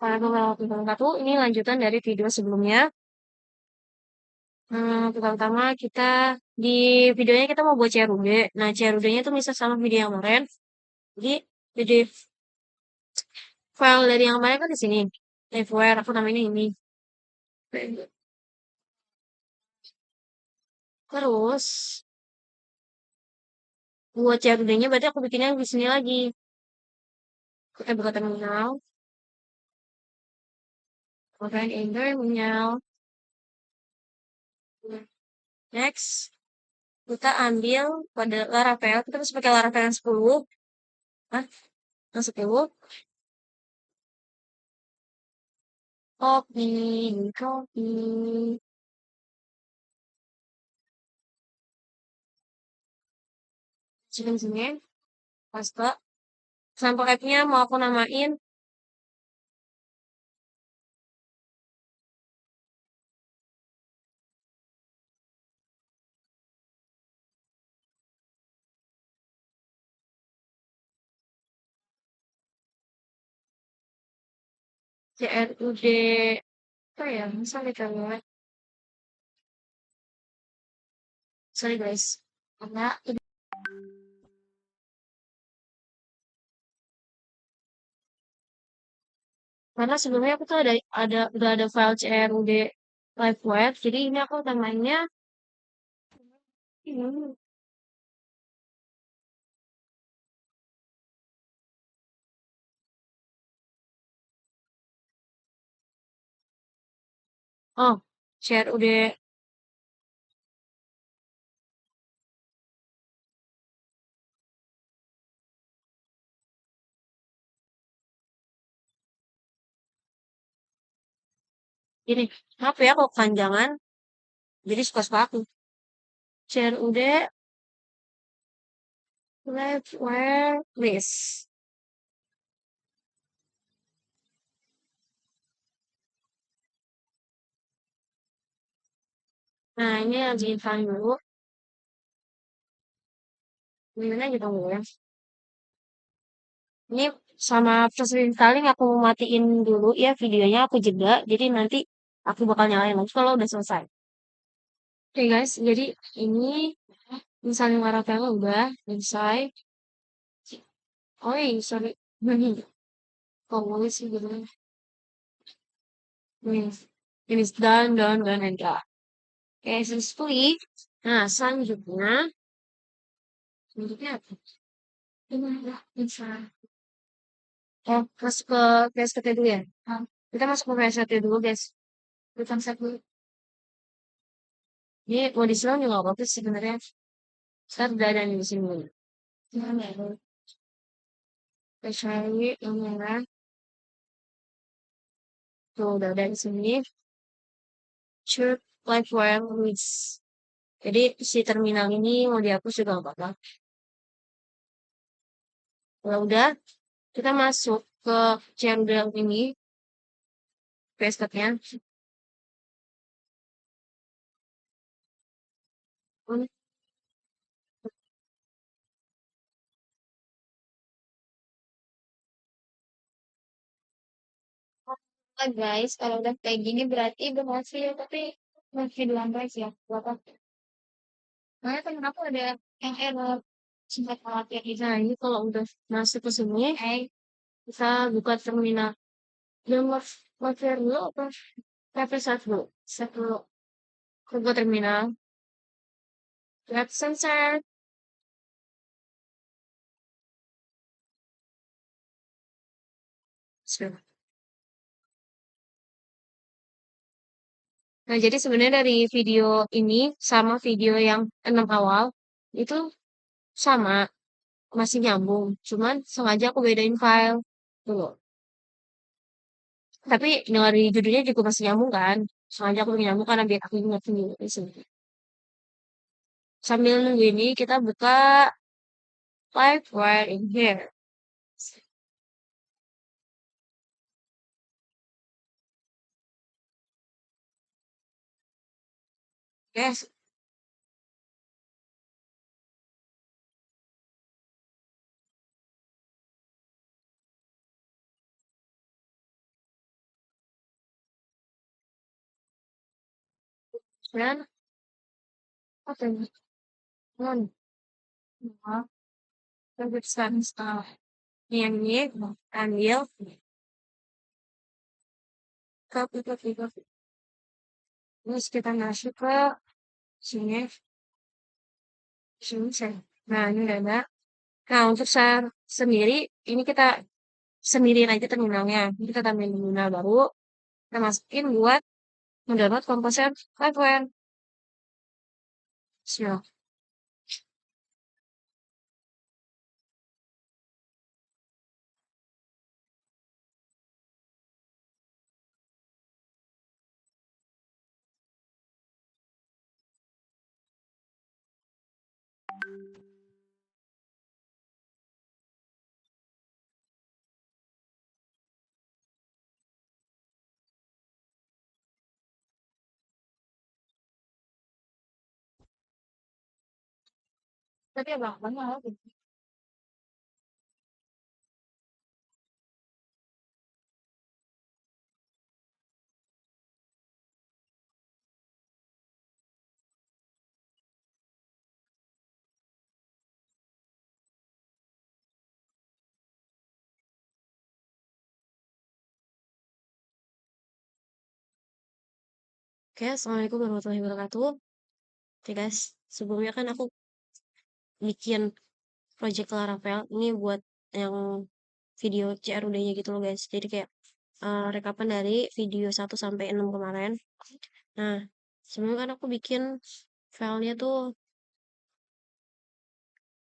Assalamualaikum ini lanjutan dari video sebelumnya. Pertama-tama di videonya kita mau buat CRUD. Nah, CRUD-nya itu misal sama video yang kemarin. Jadi file dari yang kemarin kan di sini. Liveware, aku namanya ini. Terus, buat CRUD-nya berarti aku bikinnya di sini lagi. Kita buka terminal. Open in terminal. Next, kita ambil pada Laravel. Kita harus pakai Laravel yang 10. Hah? Yang 10. Copy. Sini, paste. Sampel app-nya mau aku namain CRUD. Apa ya? Misalnya kita sorry guys. Karena sebelumnya aku tuh udah ada file CRUD live web. Jadi ini aku namainnya ini. Oh, CRUD. Ini, maaf ya kok panjangan. Jadi suka-suka aku. CRUD live web list. Nah, ini lagi info dulu. Gimana gitu ya. Ini sama proses installing aku matiin dulu ya videonya, aku jeda. Jadi nanti aku bakal nyalain lagi kalau udah selesai. Oke guys, jadi ini misalnya Laravel udah selesai. Oh iya, sorry. Kok boleh sih gitu. Ini done, and done. Oke, successfully. Nah, selanjutnya apa? Ini ada bisa. Masuk ke PSKT dulu ya. Kita masuk ke PSKT dulu, guys. Kita set dulu. Ini mau diserang juga nggak apa-apa sih sebenarnya. Saya udah ada di sini dulu. Kecuali yang merah. Tuh, udah ada di sini. Sure, live wire list. Jadi si terminal ini mau dihapus juga nggak apa-apa. Kalau udah, kita masuk ke channel ini, passwordnya. Nah, guys, kalau udah kayak gini berarti berhasil, tapi masih di lantai sih ya. Apa? Makanya temen aku ada yang error sempat khawatir gitu. Nah, ini kalau udah masuk ke sini, bisa buka terminal. Dan share dulu apa? Tapi satu dulu. Satu dulu. Buka terminal. Web sensor. Sudah. Nah, jadi sebenarnya dari video ini sama video yang 6 awal itu sama, masih nyambung. Cuman sengaja aku bedain file dulu. Tapi dari judulnya juga masih nyambung kan? Sengaja aku bikin nyambung karena biar aku ingat sendiri di sini. Sambil nunggu ini kita buka live wire in here. Yes. Dan apa ini? Non, maaf, perbesar skala. Yang ini ambil ke titik-titik. Terus kita masuk ke sini, sini saya. Nah, ini udah ada. Nah, untuk share sendiri, ini kita sendiriin aja terminalnya. Ini kita tambahin terminal baru, kita masukin buat mendownload komposer hardware. Siap. Tapi abang banyak. Oke, assalamualaikum warahmatullahi wabarakatuh. Oke guys, sebelumnya kan aku bikin project Laravel ini buat yang video CRUD-nya gitu loh guys. Jadi kayak rekapan dari video 1 sampai 6 kemarin. Nah, sebelumnya kan aku bikin filenya tuh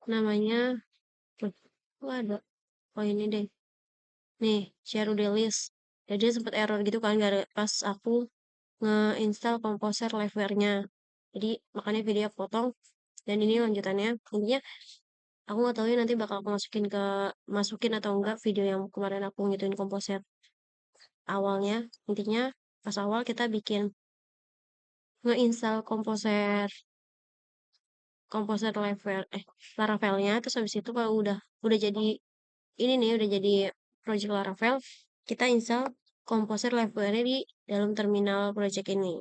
namanya, kok ada? Oh ini deh. Nih, CRUD list. Jadi sempat error gitu kan gara pas aku nge-install Composer liveware-nya. Jadi makanya video aku potong dan ini lanjutannya. Intinya aku nggak tahu ya nanti bakal aku masukin atau enggak video yang kemarin aku ngituin komposer awalnya. Intinya pas awal kita bikin nge-install komposer komposer Laravel-nya terus habis itu kalau udah jadi ini nih udah jadi project Laravel, kita install komposer liveware di dalam terminal project ini.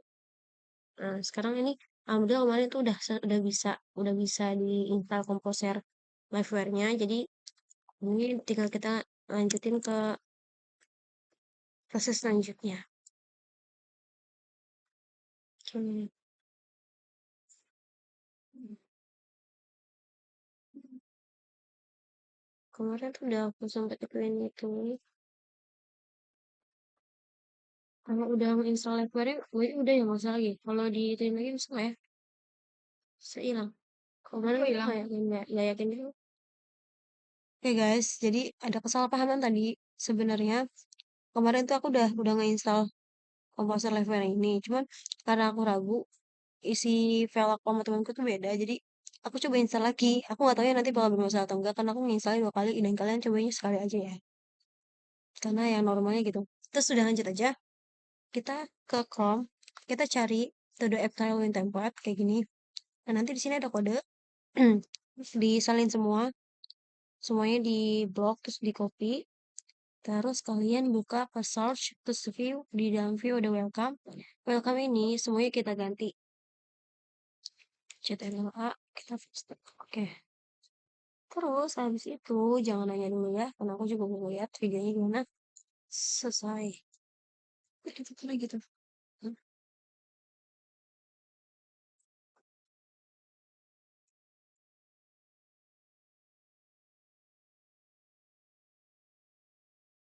Nah, sekarang ini alhamdulillah kemarin tuh udah bisa diinstal komposer liveware-nya. Jadi ini tinggal kita lanjutin ke proses selanjutnya. Hmm, kemarin tuh udah aku sempat ikutin itu. Kalau udah menginstall liveware, udah ya nggak usah lagi. Kalau dituin lagi bisa nggak ya? Bisa hilang. Kemarin aku hilang. Nggak yakin dulu. Oke guys, jadi ada kesalahpahaman tadi. Sebenarnya kemarin tuh aku udah nge-install komposer liveware ini. Cuman karena aku ragu, isi file aku sama temanku tuh beda. Jadi aku coba install lagi. Aku nggak tahu ya nanti bakal bermasalah atau enggak. Karena aku nginstalnya 2 kali dan kalian cobanya sekali aja ya. Karena yang normalnya gitu. Terus sudah lanjut aja. Kita ke Chrome. Kita cari todo app tiling template kayak gini. Nah nanti di sini ada kode. Disalin semua. Semuanya di blok terus di copy. Terus kalian buka ke search, terus view, di dalam view ada welcome. Welcome ini semuanya kita ganti. CTRL-A, kita paste. Oke. Terus habis itu jangan nanya dulu ya, karena aku juga mau lihat videonya gimana. Selesai. Gitu lagi tuh.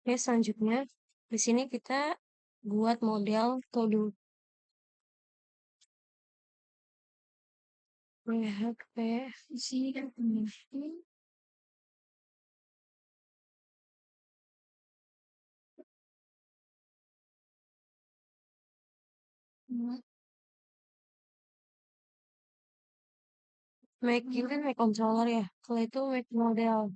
Oke, selanjutnya di sini kita buat model todo. PHP sih kan ini. Make ini kan make controller ya. Kalau itu make model.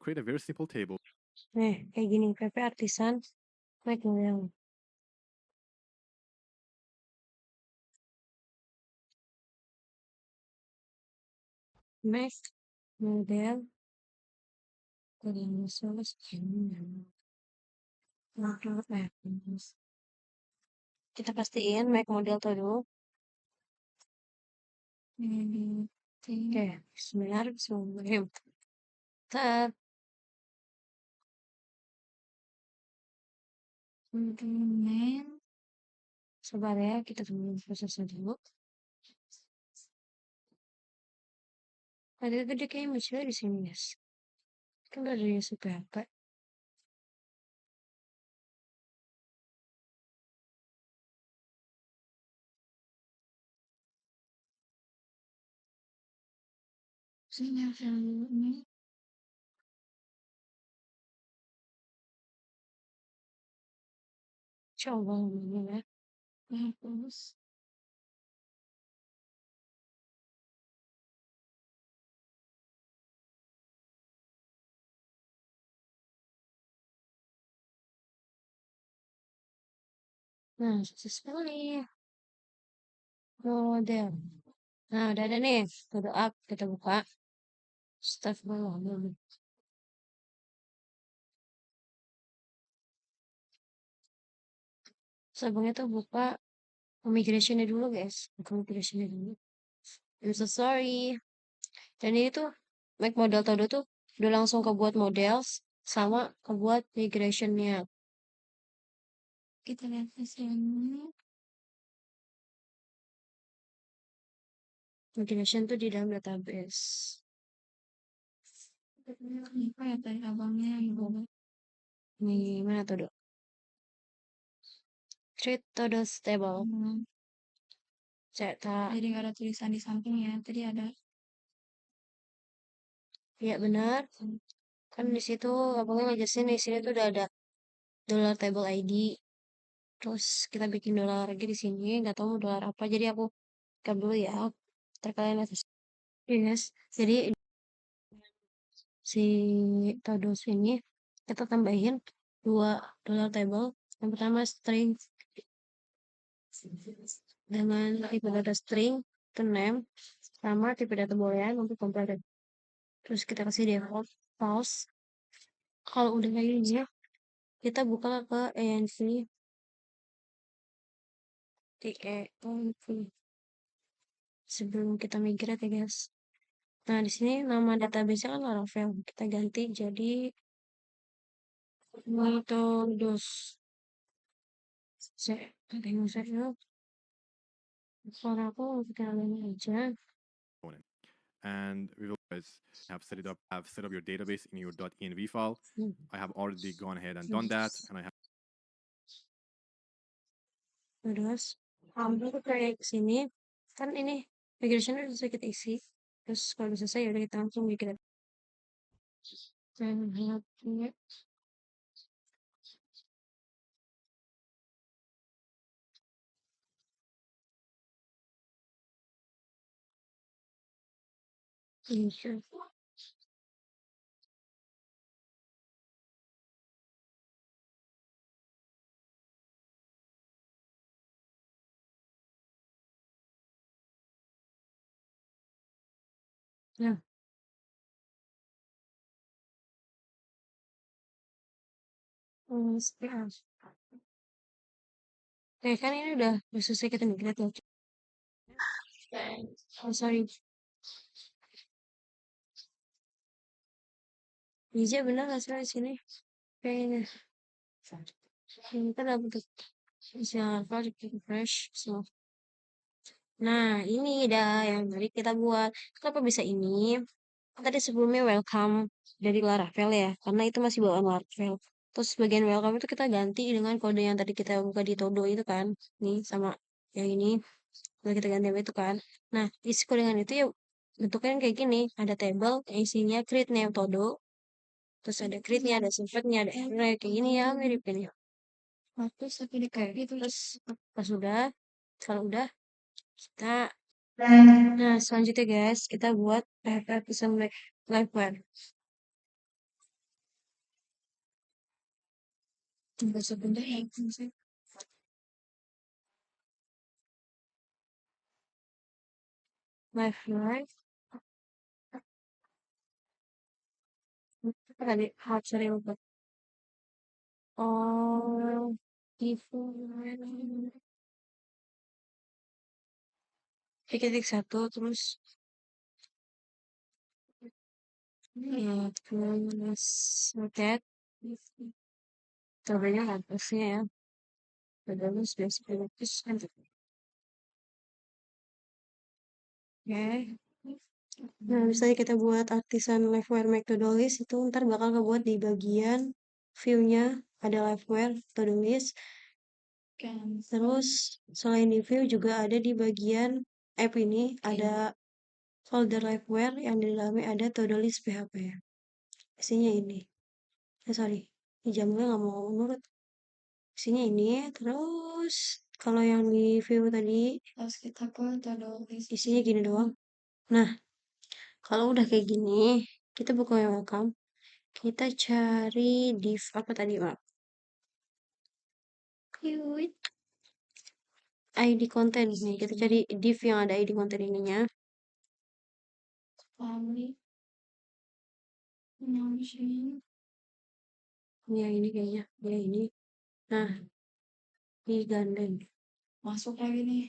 Create a very simple table. Nih, kayak gini, PP Artisan, make model. Make model, Kita pastiin make model tuh dulu. Oke, bismillah, bismillahirrahmanirrahim. Tet. Sabar ya, kita tunggu prosesnya dulu. Ada gede kayaknya muncul di sini, guys. Kan udah dari SPP. Sini ini. Coba ini ya. Hapus. Nah, sukses sekali. Model. Nah, udah ada nih. Udah up, kita buka. Astagfirullah. Sabungnya tuh buka migrationnya dulu, guys. Buka migrationnya dulu. I'm so sorry. Dan ini tuh make model todo tuh udah langsung kebuat model sama kebuat migrationnya. Kita lihat hasilnya. Migration tuh di dalam database. Apa ya tadi abangnya yang ini mana tuh dok? Create todo stable. Cetak. Jadi nggak ada tulisan di sampingnya. Tadi ada. Iya benar. Kan di situ abangnya ngejelasin di sini tuh udah ada dollar table ID. Terus kita bikin dolar lagi di sini. Nggak tahu mau dolar apa. Jadi aku buka dulu ya. Terkalian atas. Yes. Jadi si todos ini kita tambahin dua dollar table. Yang pertama string dengan tipe data string to name sama tipe data boolean untuk completed. Terus kita kasih default false. Kalau udah kayak gini ya, kita buka ke env sebelum kita migrate ya guys. Nah di sini nama database kan Laravel, kita ganti jadi methodos. Saya tengok saya suara aku kita aja. And we will have set up your database in your .env file. I have already gone ahead and done that, and I have Terus ambil kayak sini kan ini migration udah selesai kita isi. Terus kalau udah selesai udah kita langsung migrate. Dan punya insert. Nah, SPA. Oke, kan ini udah selesai kita migrate ya. Oh, sorry. Bija benar hasilnya di sini. Kayaknya. Ini kan dapat siapa di refresh. So. Nah, ini dah yang tadi kita buat. Kenapa bisa ini? Tadi sebelumnya welcome dari Laravel ya, karena itu masih bawaan Laravel. Terus bagian welcome itu kita ganti dengan kode yang tadi kita buka di Todo itu kan. Nih sama yang ini. Udah kita ganti sama itu kan. Nah, isi kodean itu ya bentuknya kayak gini. Ada table yang isinya create name Todo. Terus ada create-nya, ada subject-nya, ada array kayak gini ya, mirip gini. Terus tapi di copy terus pas udah, kalau udah kita nah selanjutnya guys kita buat episode live web. Tunggu sebentar ya live live tadi sorry lupa or different. Ketik satu terus ya terus roket caranya atasnya ya terus biasa terus oke. Nah, misalnya kita buat artisan liveware methodolist itu ntar bakal kebuat di bagian view-nya ada liveware methodolist. Terus selain di view juga ada di bagian app ini ada folder liveware yang di dalamnya ada Todolist PHP. Isinya ini. Sorry, ini jamnya nggak mau nurut. Isinya ini, terus kalau yang di view tadi Terus kita ke Todolist. isinya gini doang. Nah, kalau udah kayak gini, kita buka welcome. Kita cari div apa tadi, Mak? ID konten nih. Kita cari div yang ada ID konten ininya. Family. Ya ini kayaknya, ya ini. Nah, ini gandeng. Masuk lagi nih.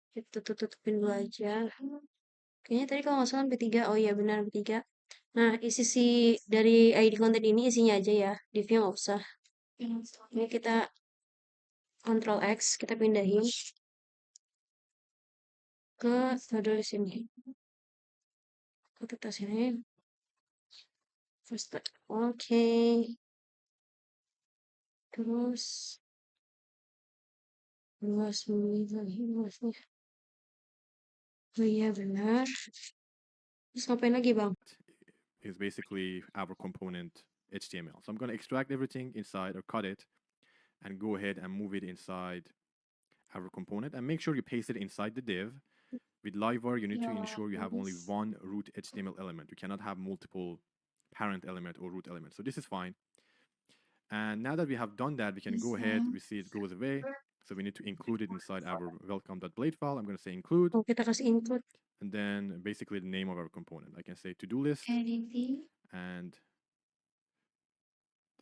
Kita tutupin dulu aja. Kayaknya tadi kalau nggak salah B3. Oh iya benar B3. Nah, isi si dari ID konten ini isinya aja ya. Div-nya nggak usah. Ini kita Ctrl X, kita pindahin ke modul sini. Kita sini. First, oke. Terus luas lagi luasnya. Oh iya benar. Terus ngapain lagi bang? Is basically our component HTML. So I'm going to extract everything inside or cut it and go ahead and move it inside our component and make sure you paste it inside the div. With Livewire, you need to ensure you have only one root HTML element. You cannot have multiple parent element or root element. So this is fine. And now that we have done that, we can go ahead, we see it goes away. So we need to include it inside our welcome.blade file. I'm going to say include. Oh, kita kasih include. And then basically the name of our component. I can say to-do list. And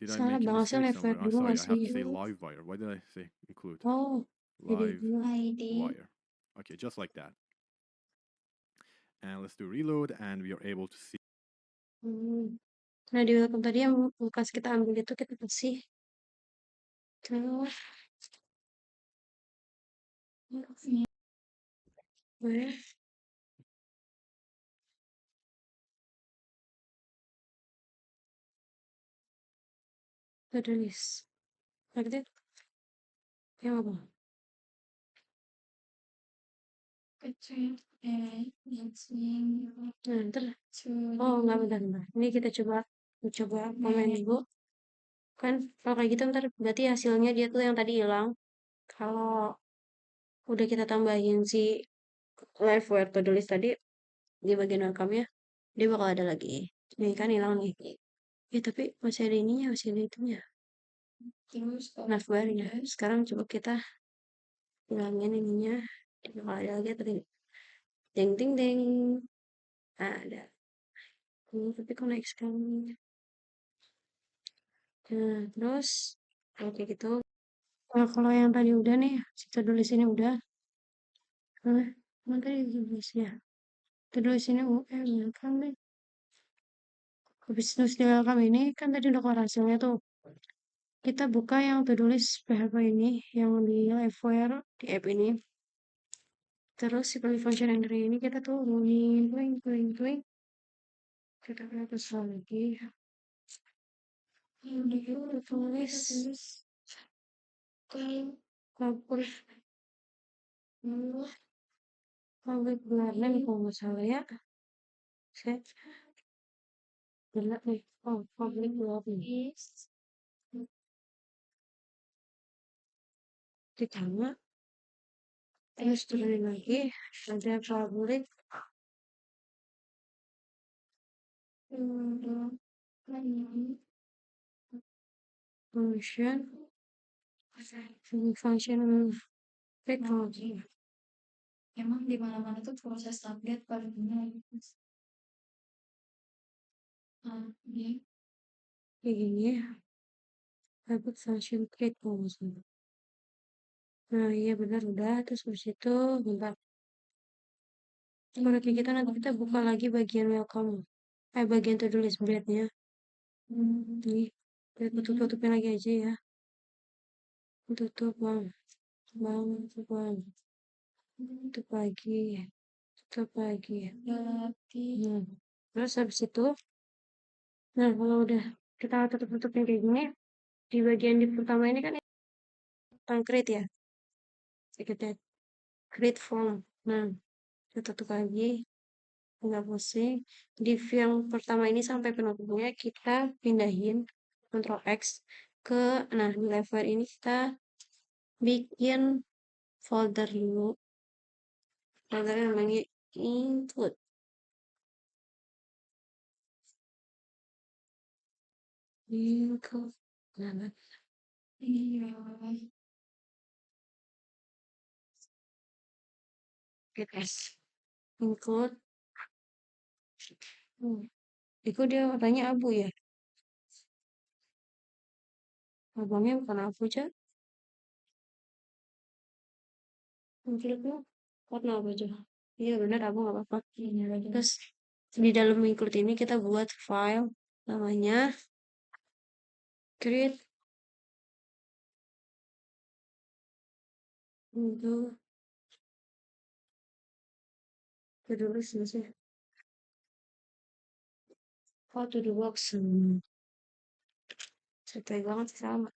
did I make a mistake somewhere? I'm sorry, I have to say Livewire. Why did I say include? Oh, Livewire. Okay, just like that. And let's do reload and we are able to see. Nah, di welcome tadi yang bekas kita ambil itu kita kasih. Terus. Tulis. Like that. Yang apa? Nah, ntar. Oh, enggak bentar. Ini kita coba komen dulu. Kan kalau kayak gitu ntar berarti hasilnya dia tuh yang tadi hilang. Kalau udah kita tambahin si liveware to list tadi di bagian welcome-nya, dia bakal ada lagi. Nih kan hilang nih. Ya tapi masih ada ininya, masih ada itunya. Liveware-nya. Sekarang coba kita hilangin ininya. Dia bakal ada lagi tadi. Deng deng deng. Ada. Ini tapi kok naik sekali. Nah, terus oke gitu. Nah, kalau yang tadi udah nih, si tulis ini udah. Nah, mana tadi tulisnya? Tulis ini UM kan nih. Habis tulis di welcome ini kan tadi udah keluar hasilnya tuh. Kita buka yang tulis PHP ini, yang di liveware di app ini. Terus si pilih function yang dari ini kita turunin, twing. Kita hapus lagi. Ini udah tulis. Hapus. Public name kalau nggak salah ya. Set. Benar nih. Oh, public nih. Ditambah. Terus turunin lagi. Ada public. Function technology. Emang di mana-mana tuh proses update pada dunia ini. kayak gini. Dapat function create kalau nggak salah. Nah iya benar udah. Terus habis itu bentar. Kalau kayak gitu nanti kita buka lagi bagian welcome. Bagian to do list blade-nya. Nih, tutup-tutupin lagi aja ya. Tutup bang, tutup bang. Tutup lagi, tutup lagi. Nah, terus habis itu, nah kalau udah kita tutup-tutupin kayak gini, di bagian di pertama ini kan tentang create ya. Kita create form. Nah, kita tutup lagi, nggak pusing. Div yang pertama ini sampai penutupnya kita pindahin Ctrl X ke, nah di level ini kita bikin folder dulu. Foldernya namanya include. Include. Nah, get S. Include. Itu dia warnanya abu ya. Abangnya bukan abu aja. Include-nya warna apa aja? Iya benar abu nggak apa-apa. Terus di dalam include ini kita buat file namanya create untuk to-do sih. Oh to-do box. Sesuai banget sih sama.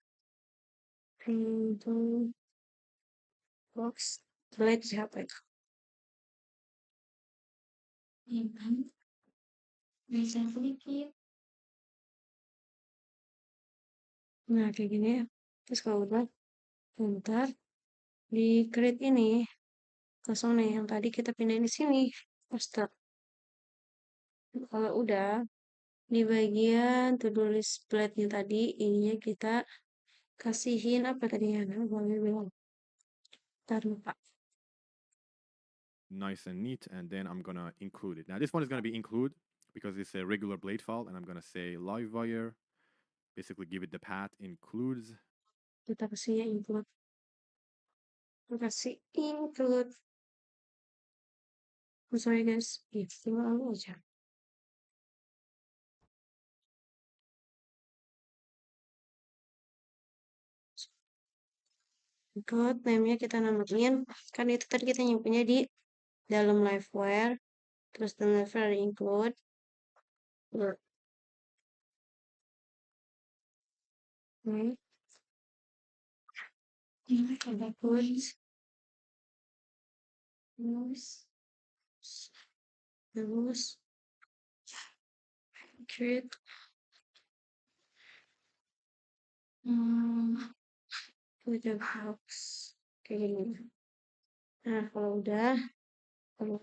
To box. Slide siapa itu? Bisa sedikit. Nah kayak gini ya. Terus kalau udah bentar di create ini kosong nih yang tadi kita pindahin di sini. Poster. Kalau udah di bagian to-do list plate-nya tadi ininya kita kasihin apa tadi ya? Boleh bilang. Ntar lupa. Nice and neat, and then I'm gonna include it. Now this one is gonna be include because it's a regular blade file, and I'm gonna say live wire, basically give it the path includes. Kita kasih include. Kita kasih include. Oh, sorry guys. Tinggal lalu aja. Include name-nya kita namain. Kan itu tadi kita nyimpennya di dalam liveware. Terus dalam liveware ada include. Ini ada put. Terus create with the box kayak gini. Nah kalau udah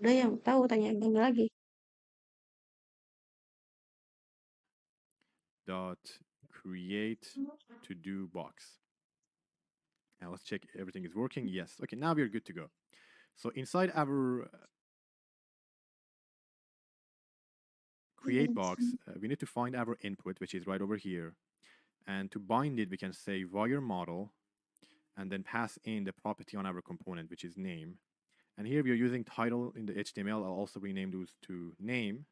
yang tahu tanya gini lagi. Dot create to do box. Now let's check everything is working. Yes. Okay, now we're good to go. So inside our create box, we need to find our input, which is right over here. And to bind it, we can say wire model and then pass in the property on our component, which is name. And here we are using title in the HTML. I'll also rename those to name.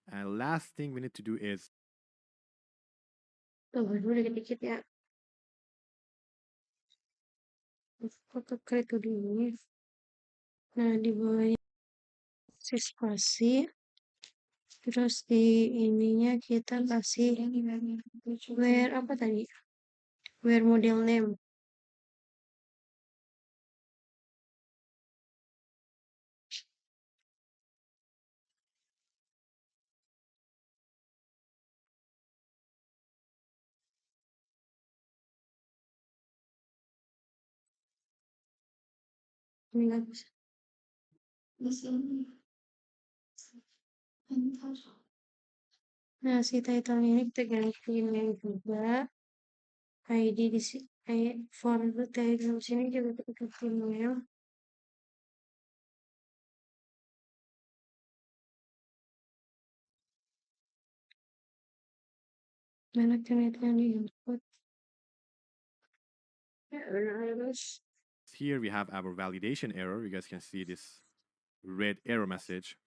And last thing we need to do is Tunggu dulu dikit-dikit ya. Foto create dulu. Nah di bawahnya spasi. Terus di ininya kita kasih where apa tadi? Where model name. Ini nggak bisa. Di sini. Nah si title ini kita gantiin name juga. ID di sini. For the title sini juga kita gantiin name. Mana kelihatan di input. Errors. Here we have our validation error. You guys can see this red error message.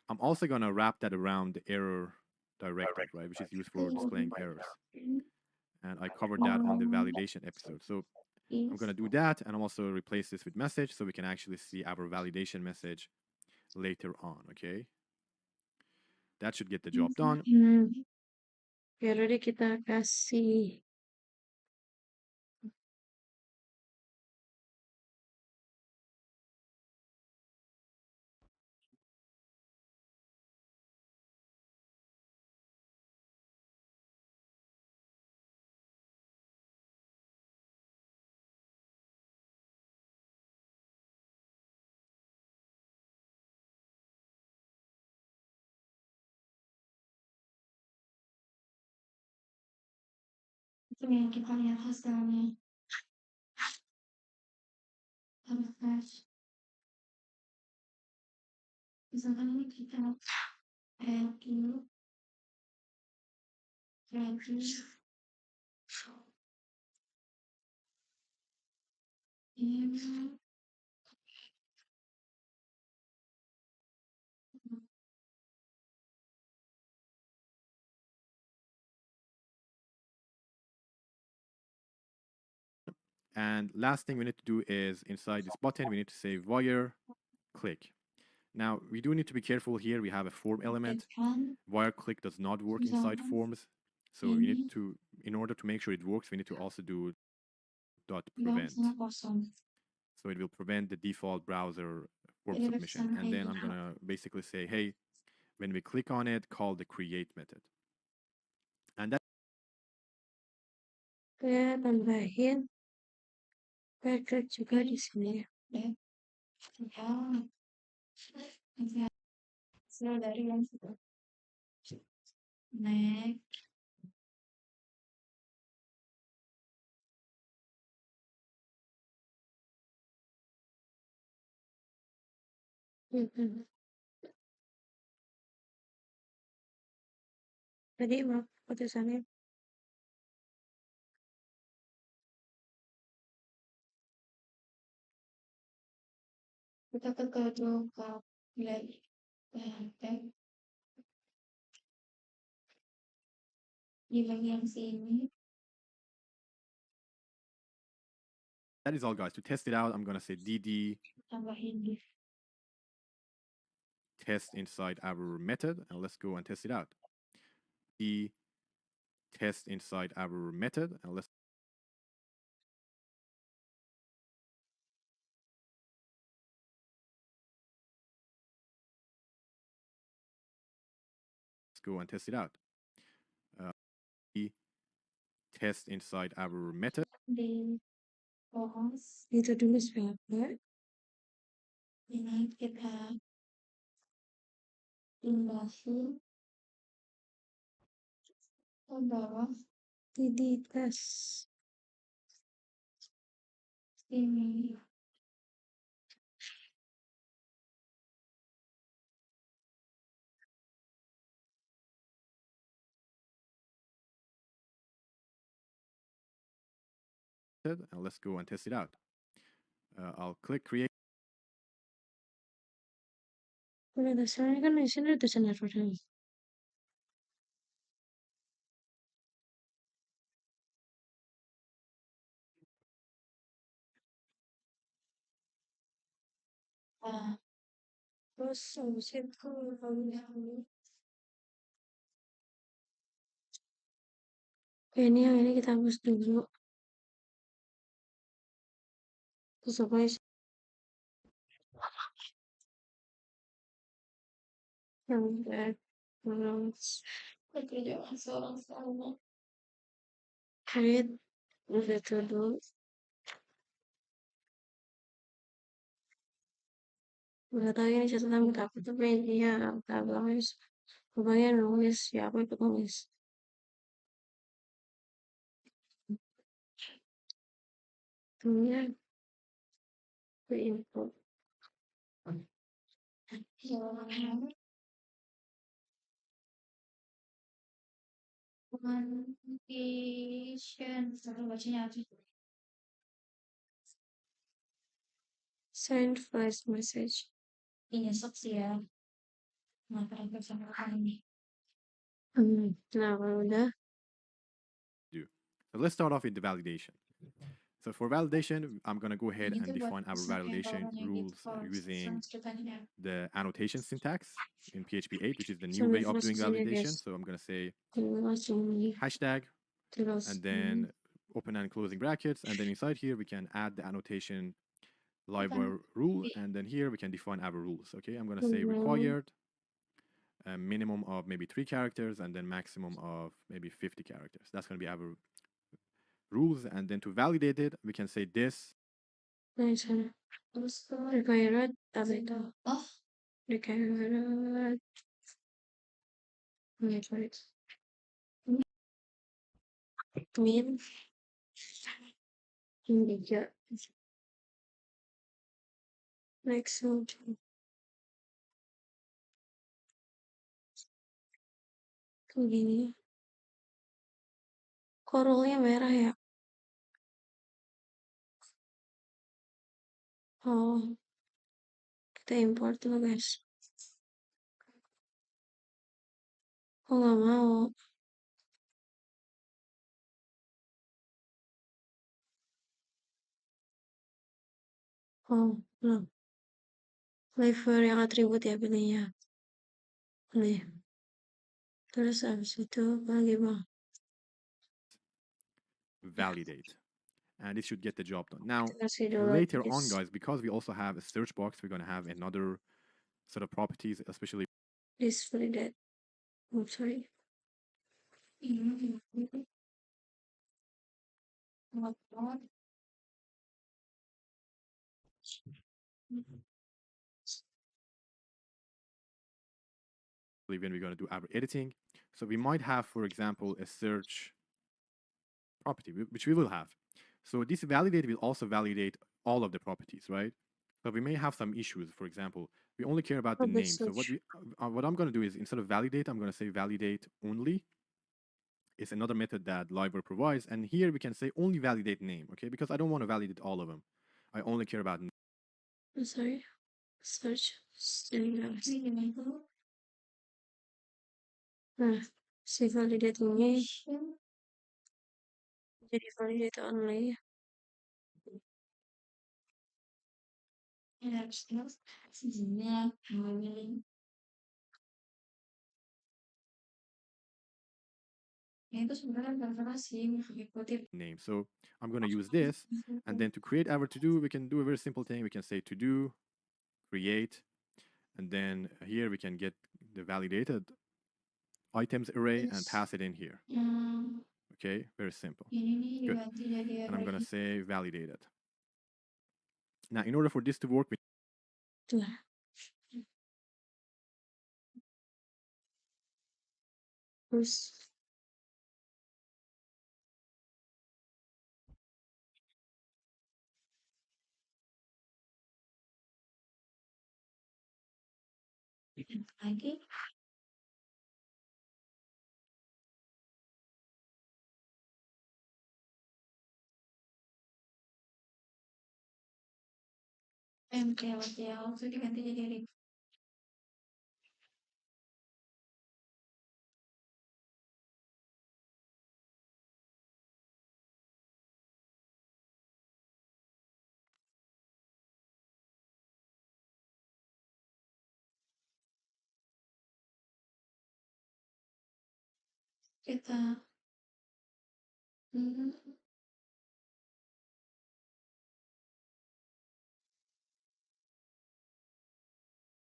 I'm also going to wrap that around the error directory, right, which is used for displaying errors. And I covered that on the validation episode. So I'm going to do that, and I'm also replace this with message so we can actually see our validation message later on, okay? That should get the job done. Ya udah deh kita kasih Ini kita lihat hasilnya. Refresh. Misalkan ini kita add dulu. Ready. Ini. And last thing we need to do is inside this button, we need to say wire click. Now, we do need to be careful here. We have a form element. Wire click does not work inside forms. So we need to, in order to make sure it works, we need to also do dot prevent. So it will prevent the default browser form submission. And then I'm going to basically say, hey, when we click on it, call the create method. And that ya tambahin Praktek juga di sini. Dari yang sudah. Next. Tadi maaf putusannya. Kita ke kedua lagi. Di bagian sini. That is all, guys. To test it out, I'm going to say dd Tambahin di. test inside our method, and let's go and test it out. The test inside our method, and let's go and test it out. The test inside our method. Di pause. Itu dulu sebentar. Ini kita pindahin ke bawah Di tes. sini. And let's go and test it out. I'll click create. Kalau dasarnya kan di sini ada tulisan error. Nah, Terus habis itu kalau ini yang ini kita hapus dulu. Terus apa ya? Terus pekerjaan seorang sama. create udah dulu. Udah tahu ini catatan kita apa tapi intinya kita bahas kebanyakan nulis ya apa itu nulis. Kemudian ke info. Documentation. Satu bacanya apa? Send flash message. Ini sok sih ya. Nah, praktek sama ini. Nah, kalau udah, do. So let's start off with the validation. So for validation, I'm going to go ahead Ini and tuh buat define our misalnya validation kalau yang gitu rules kalau using ceritanya. the annotation syntax in PHP 8, which is the new sambil way of doing proses ini validation. guys. So I'm going to say Langsung hashtag terus and then open and closing brackets. And then inside here, we can add the annotation library rule. And then here we can define our rules. Okay, I'm going to say required, a minimum of maybe 3 characters, and then maximum of maybe 50 characters. That's going to be our rules. And then to validate it, we can say this. nah sana. Required apa itu? Oh, Required. Required. Min. Tiga. Next one. Tuh gini. Kok rollnya merah ya? Oh, kita import dulu guys. Kok nggak mau? Oh, belum. Flavor yang atribut ya pilihnya. Pilih. Terus habis itu apa lagi bang? Validate, and it should get the job done. Now, Kita kasih dulu later on, this guys, because we also have a search box, we're going to have another set of properties, especially validate. Oh, sorry. when we're going to do our editing. So we might have, for example, a search property, which we will have. So this validate will also validate all of the properties, right? But we may have some issues. For example, we only care about the Public name. So search. what I'm going to do is instead of validate, I'm going to say validate only. It's another method that library provides, and here we can say only validate name, okay? Because I don't want to validate all of them. I only care about Oh, sorry. Search. Nah, si validate ini jadi validate only. Itu sebenarnya karena sih mengikuti. name. So I'm going to use this, and then to create our to-do, we can do a very simple thing. We can say to-do, create, and then here we can get the validated items array and pass it in here. Okay, very simple. Ini Good. diganti jadi And I'm going to array. say validated. Now, in order for this to work, we Tuh. Terus Lagi. MTL itu diganti jadi array. Kita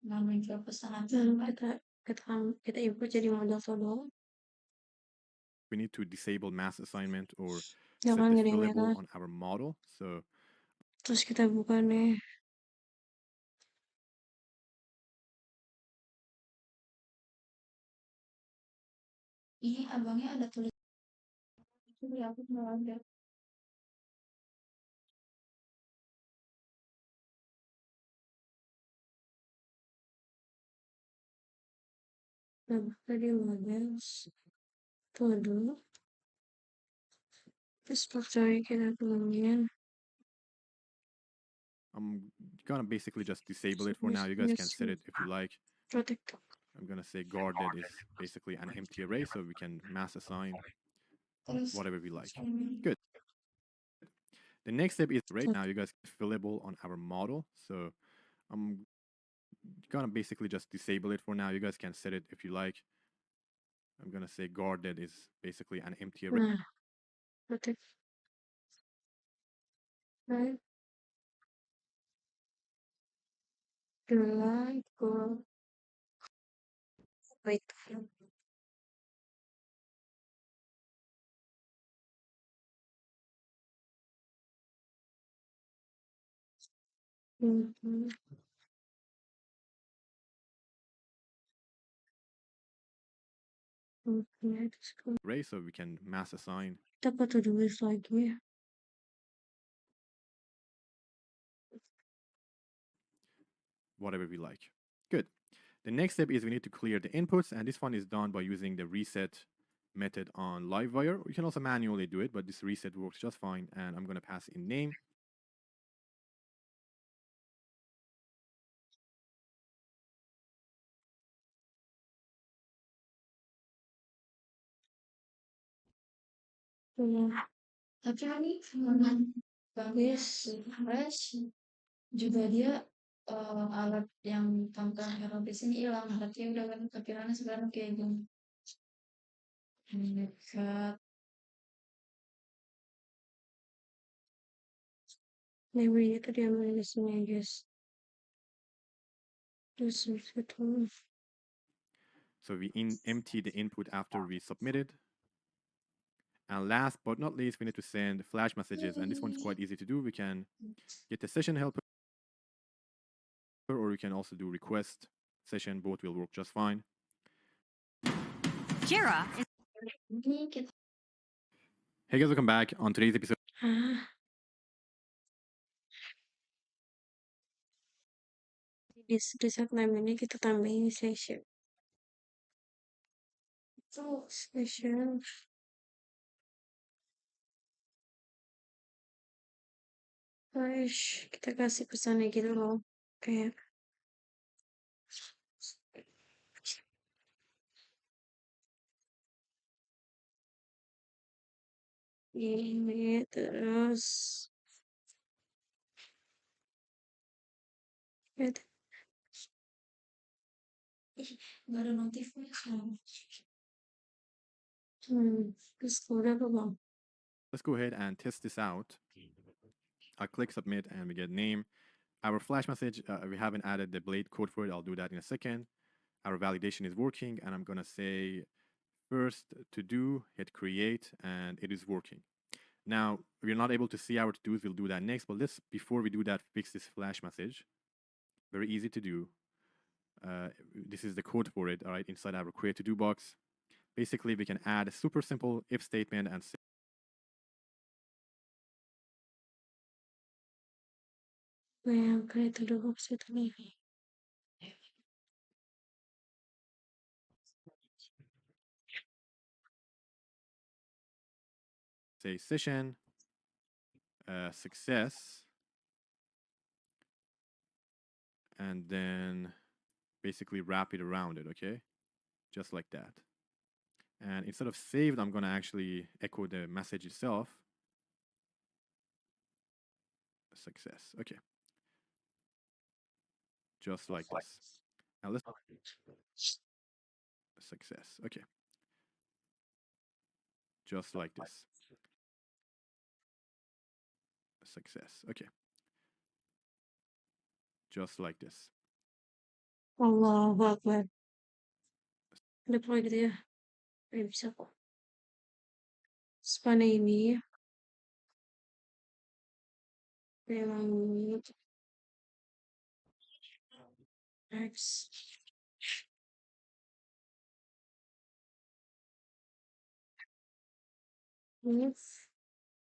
namanya pesanan sampai kita import jadi model todo. need to disable mass assignment or Ya set kan this gini fillable merah. on our model. So Terus kita buka nih. ini abangnya ada tulis itu ya aku nggak ada. Kita buka di models. Tuh dulu. Terus faktory kita kemudian I'm gonna basically just disable it for now. You guys can set it if you like. protect. I'm gonna say guarded is basically an empty array, so we can mass assign Terus whatever we like. Good. The next step is right now you guys fillable on our model. So I'm gonna basically just disable it for now. You guys can set it if you like. I'm gonna say guarded is basically an empty array. Nah, protect. Right. Delay go. Wait. Mm-hmm. Okay, let's go. Array, so we can mass assign Dapat tuh tulis lagi. whatever we like. Good. The next step is we need to clear the inputs, and this one is done by using the reset method on Livewire. You can also manually do it, but this reset works just fine. And I'm gonna pass in name. Iya. tapi ini bagus fresh juga dia alat yang tanpa hero di sini hilang berarti udah kan kepikirannya sekarang kayak gini dekat Maybe itu dia menulisnya guys. Terus itu. So we empty the input after we submitted. And last but not least, we need to send flash messages. And this one is quite easy to do. We can get the session helper, or we can also do request session. Both will work just fine. Jira is ini kita Hey guys, welcome back. On today's episode, Ah. Di segmen ini kita tambahin session. Itu session. Fresh. Kita kasih pesannya gitu loh. Kayak ini terus gitu. nggak ada notifnya Terus udah tuh bang. let's go ahead and test this out. I click submit and we get name. Our flash message, we haven't added the blade code for it. I'll do that in a second. Our validation is working, and I'm gonna say first to do, hit create, and it is working. Now, we're not able to see our to-dos. We'll do that next, but let's, before we do that, fix this flash message. Very easy to do. This is the code for it, all right, inside our create to-do box. Basically, we can add a super simple if statement and Yang kayak itu dulu itu nih. say session success, and then basically wrap it around it, okay? Just like that. And instead of saved, I'm gonna actually echo the message itself. Success, okay. Just like this. Now let's success, okay. Just like this. Success, okay. Just like this. Allahu Akbar. Deploy gitu ya. Bisa kok. Span ini memang X.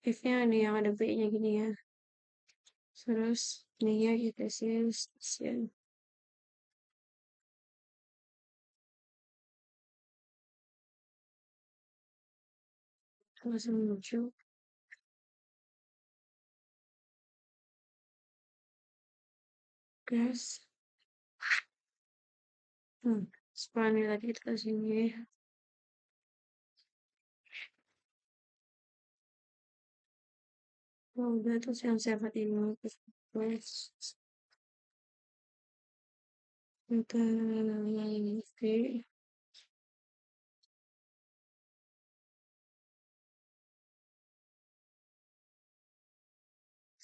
If-nya nih yang ada B-nya gini ya. Terus ini ya kita sih. Masih lucu. Guys. Spani lagi ke sini. Oh, udah tuh yang sehat ini. Guys. Kita oke.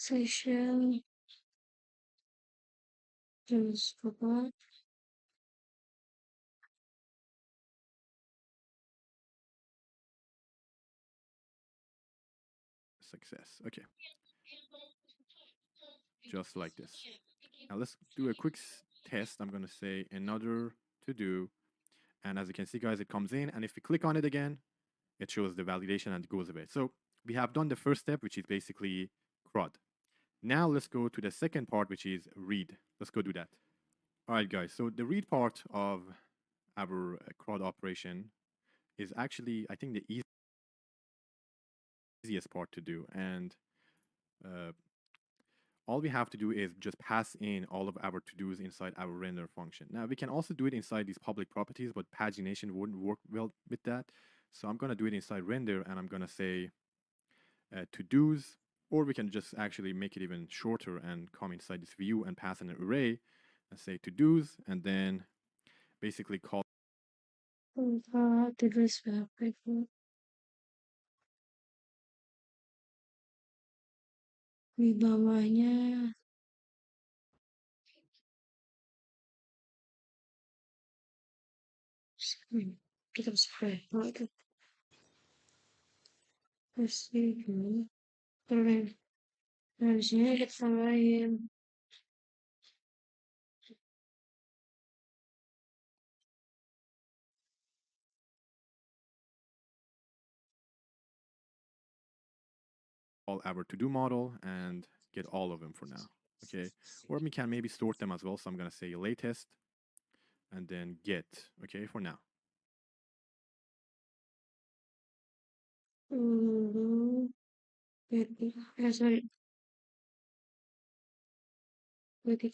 Session. Terus apa? Success. Okay, just like this. Now let's do a quick test. I'm gonna say another to do, and as you can see, guys, it comes in, and if we click on it again, it shows the validation and it goes away. So we have done the first step, which is basically CRUD. Now let's go to the second part, which is read. Let's go do that. All right, guys. So the read part of our CRUD operation is actually, I think, the easiest part to do. And uh, all we have to do is just pass in all of our to-dos inside our render function. Now, we can also do it inside these public properties, but pagination wouldn't work well with that. So I'm going to do it inside render, and I'm going to say to-dos, or we can just actually make it even shorter and come inside this view and pass in an array and say to-dos, and then basically call Terus apa itu? Di bawahnya kita spread itu pasti dulu terus dari sini kita tambahin our to-do model and get all of them for now. Okay, or we can maybe sort them as well. So I'm going to say latest and then get, okay, for now. dulu sorry berarti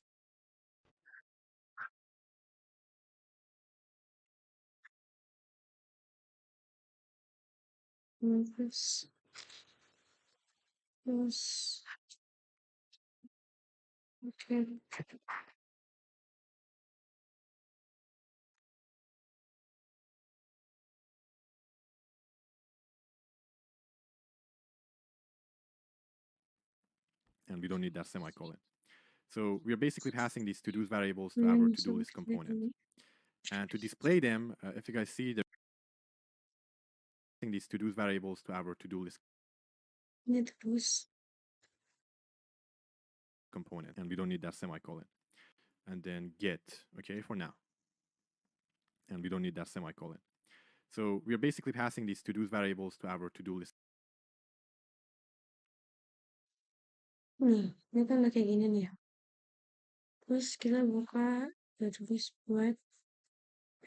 terus oke And we don't need that semicolon. So we are basically passing these to-dos variables to our to-do list component. And to display them, if you guys see, they're passing these to-dos variables to our to-do list ini terus component. And we don't need that semicolon. And then get, okay, for now. And we don't need that semicolon. So we are basically passing these to-dos variables to our to-do list. nih ini kan udah kayak gini nih terus kita buka terus buat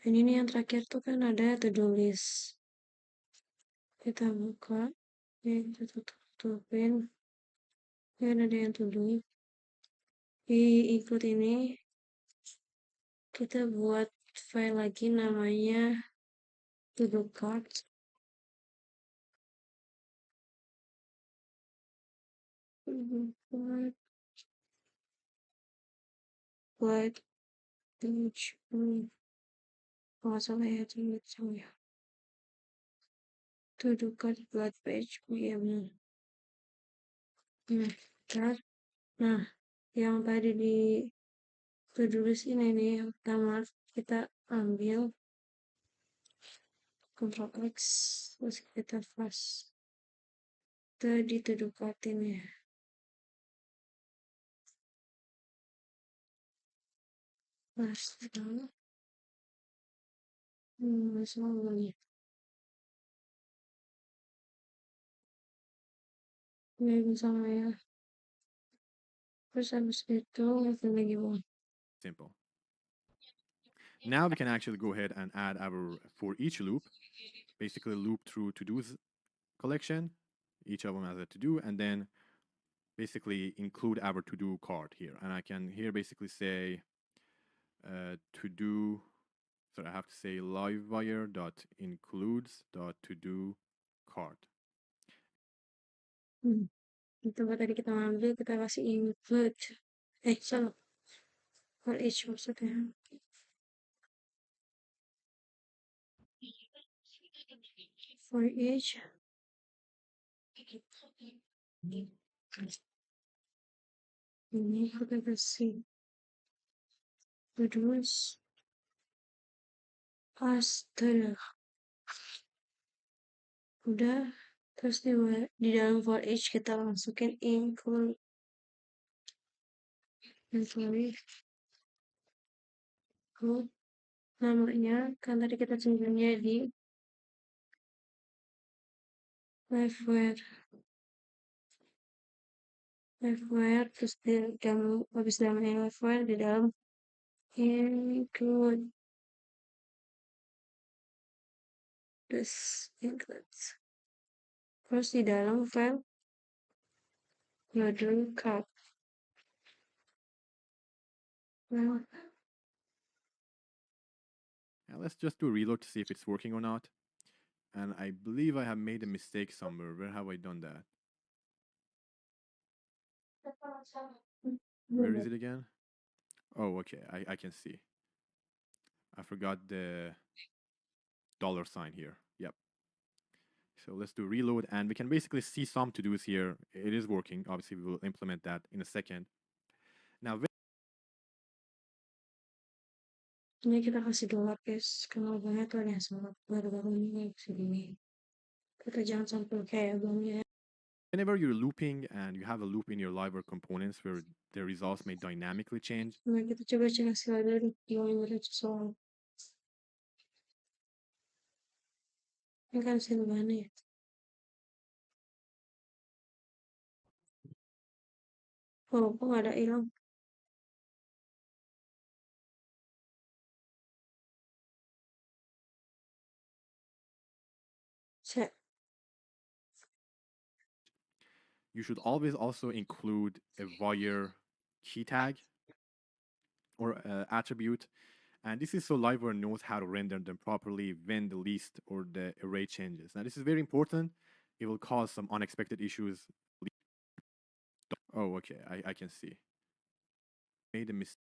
ini nih yang terakhir tuh kan ada to-do list kita buka kita tutupin kan ada yang to-do di ikut ini kita buat file lagi namanya to-do card buat page nggak salah ya tuh ya to-do card buat page ya benar card nah yang tadi di to-do list ini nih yang pertama kita ambil Ctrl X terus kita paste di to-do card ini paste semuanya ini sama ya terus habis itu apa lagi bang Simple. Now we can actually go ahead and add our for each loop, basically loop through to-dos collection. Each of them has a to-do, and then basically include our to-do card here. And I can here basically say to-do, so I have to say livewire.includes.to-do card. Itu tadi kita ambil, kita kasih include. Salah. For each maksudnya. For each. Ini kita kasih. Terus. Astaga. Udah. Terus di dalam for each kita masukin include. Include. Namanya kan tadi kita simpannya di liveware terus di dalam habis dalam liveware di dalam include terus includes terus di dalam file module card. Nah, Now let's just do a reload to see if it's working or not. And I believe I have made a mistake somewhere. Where have I done that? Where is it again? Oh, okay, I can see. I forgot the $sign here. Yep. So let's do reload, and we can basically see some to-dos here. It is working. Obviously, we will implement that in a second. Now, ini kita kasih dua lapis kalau abangnya tuh ada yang salah baru-baru ini segini. Kita jangan sampai kayak abangnya. whenever you're looping and you have a loop in your liveware components where the results may dynamically change, Nah, kita coba cek hasil dulu yang berarti soal. Ini kan hasil mana ya? Oh, kok nggak ada hilang? Cek. you should always also include a wire key tag or attribute. And this is so liveware knows how to render them properly when the list or the array changes. Now, this is very important. It will cause some unexpected issues. Oh, okay, I can see. Made a mistake.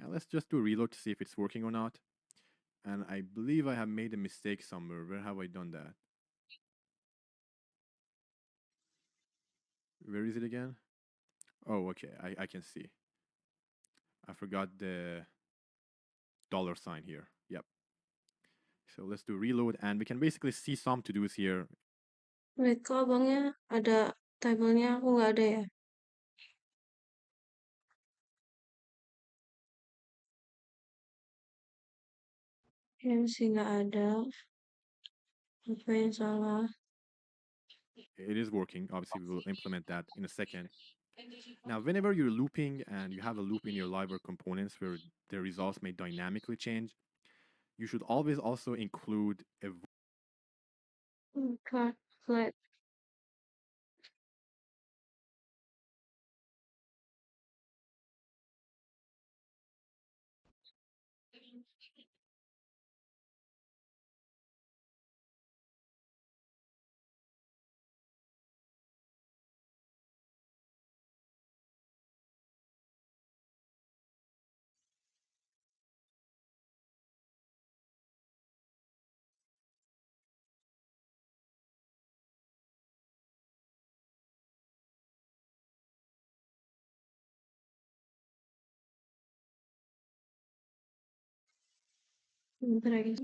Now, let's just do a reload to see if it's working or not. And I believe I have made a mistake somewhere. Where have I done that? Where is it again? Oh, okay, I can see. I forgot the $sign here. Yep. So let's do reload, and we can basically see some to-dos here. Wait, kok abangnya ada tabelnya aku nggak ada ya? Yang sih nggak ada. Apa yang salah? It is working. Obviously, we will implement that in a second. Now, whenever you're looping and you have a loop in your liveware components where the results may dynamically change, you should always also include a Card flat. Bentar lagi.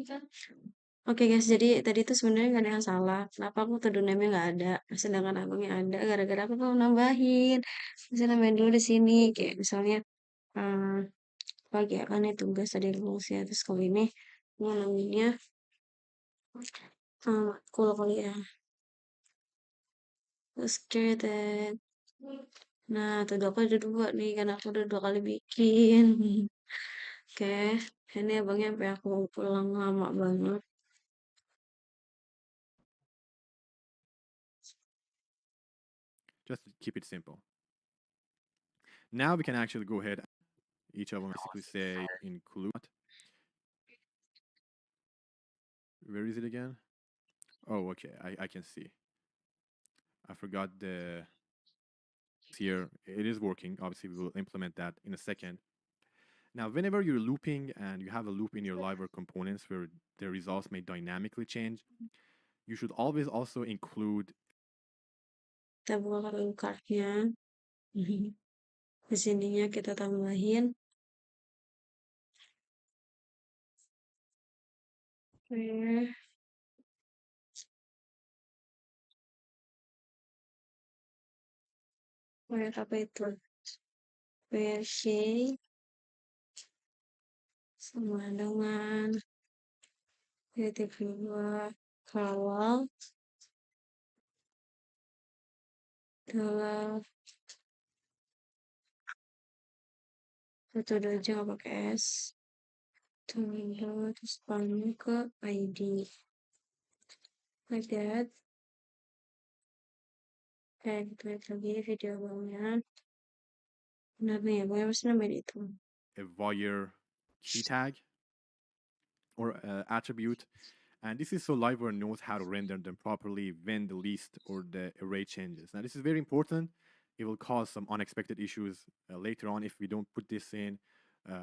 Oke guys, jadi tadi tuh sebenarnya nggak ada yang salah. Kenapa aku tuh name-nya nggak ada, sedangkan abangnya ada? Gara-gara aku tuh nambahin. Bisa nambahin dulu di sini, kayak misalnya pagi ya kan nih tugas tadi rumus ya. Terus kalau ini mau namanya cool kali ya. Terus created. Nah, tuh aku ada dua nih, karena aku udah dua kali bikin. Oke, ini abangnya sampai aku pulang lama banget. just to keep it simple. Now we can actually go ahead. Each of them basically say include. Where is it again? Oh, okay. I can see. I forgot the here. It is working. Obviously, we will implement that in a second. Now, whenever you're looping and you have a loop in your library components where the results may dynamically change, you should always also include Kita buka kartu cardnya. Di sininya kita tambahin. Oke. Kayak apa itu? Versi sama dengan titik dua kalau adalah metode aja nggak pakai S. Terus panggil ke ID. Like that. Kayak kita lihat lagi video awalnya. Benar nih ya, pokoknya pasti namanya itu. a voyeur key tag or attribute. And this is so Library knows how to render them properly when the list or the array changes. Now, this is very important. It will cause some unexpected issues later on if we don't put this in.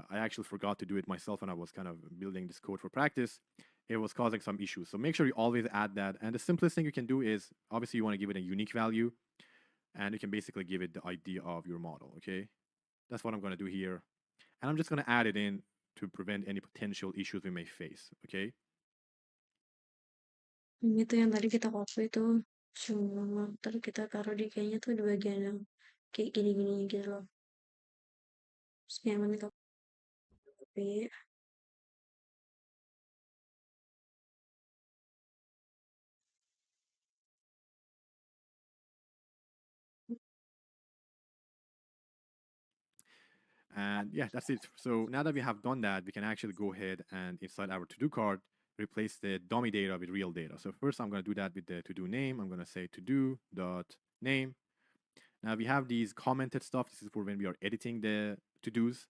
I actually forgot to do it myself when I was kind of building this code for practice. It was causing some issues. So make sure you always add that. And the simplest thing you can do is obviously you want to give it a unique value and you can basically give it the ID of your model. Okay. That's what I'm going to do here. And I'm just going to add it in to prevent any potential issues we may face. Okay. Itu yang tadi kita copy itu semua. Terus kita taruh di kayaknya tuh di bagian yang kayak gini-gini gitu loh. Terus yang mana kita copy. And yeah, that's it. So now that we have done that, we can actually go ahead and inside our to-do card, replace the dummy data with real data. So first I'm going to do that with the to-do name. I'm going to say to-do dot name. Now we have these commented stuff. This is for when we are editing the to-dos.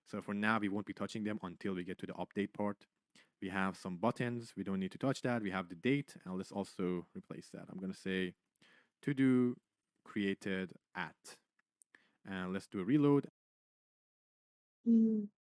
So for now, we won't be touching them until we get to the update part. We have some buttons. We don't need to touch that. We have the date. And let's also replace that. I'm going to say to-do created at. And let's do a reload. Hmm.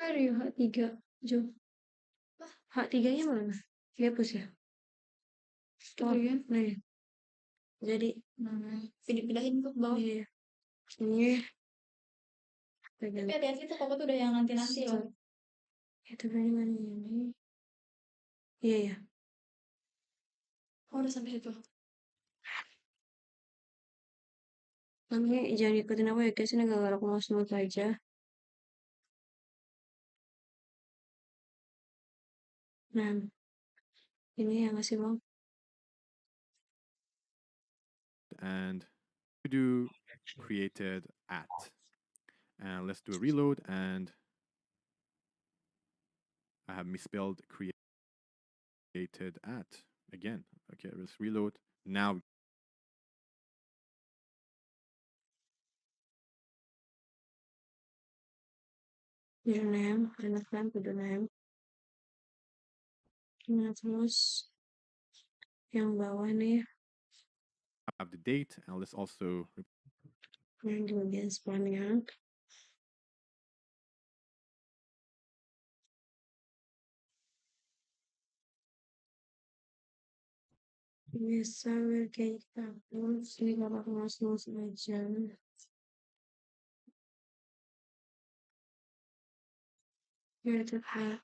Ada ya H3, Jo. H3-nya mana? Dihapus ya? Oh, Kemudian, nih. Jadi, pindah-pindahin tuh ke bawah. iya. Ini Tapi hati-hati tuh papa tuh udah yang nanti-nanti loh. itu dari mana ini? Iya ya. Oh, udah sampai situ. Nanti jangan ikutin aku ya guys, ini gak aku mau smooth aja. Nah, ini yang ngasih bang. And to-do created at. And let's do a reload. And I have misspelled created at again. Okay, let's reload. Now Username, enak kan username. Nah, terus yang bawah nih, have the date. And let's also yang di bagian spannya. Bisa kayak kita hapus, ini kalau aku mau smooth aja. Ya, itu kayak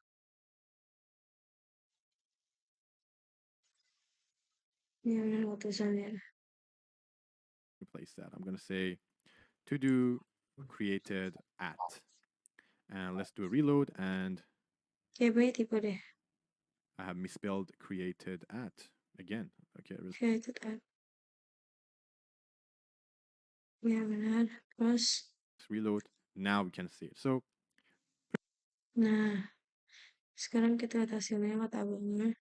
ini udah tulisannya. replace that. I'm going to say to do created at. And let's do a reload, and Kayaknya tipe deh. I have misspelled created at again. Okay, Created at. Ya benar. Terus, reload. Now we can see it. So nah, sekarang kita lihat hasilnya sama tabelnya.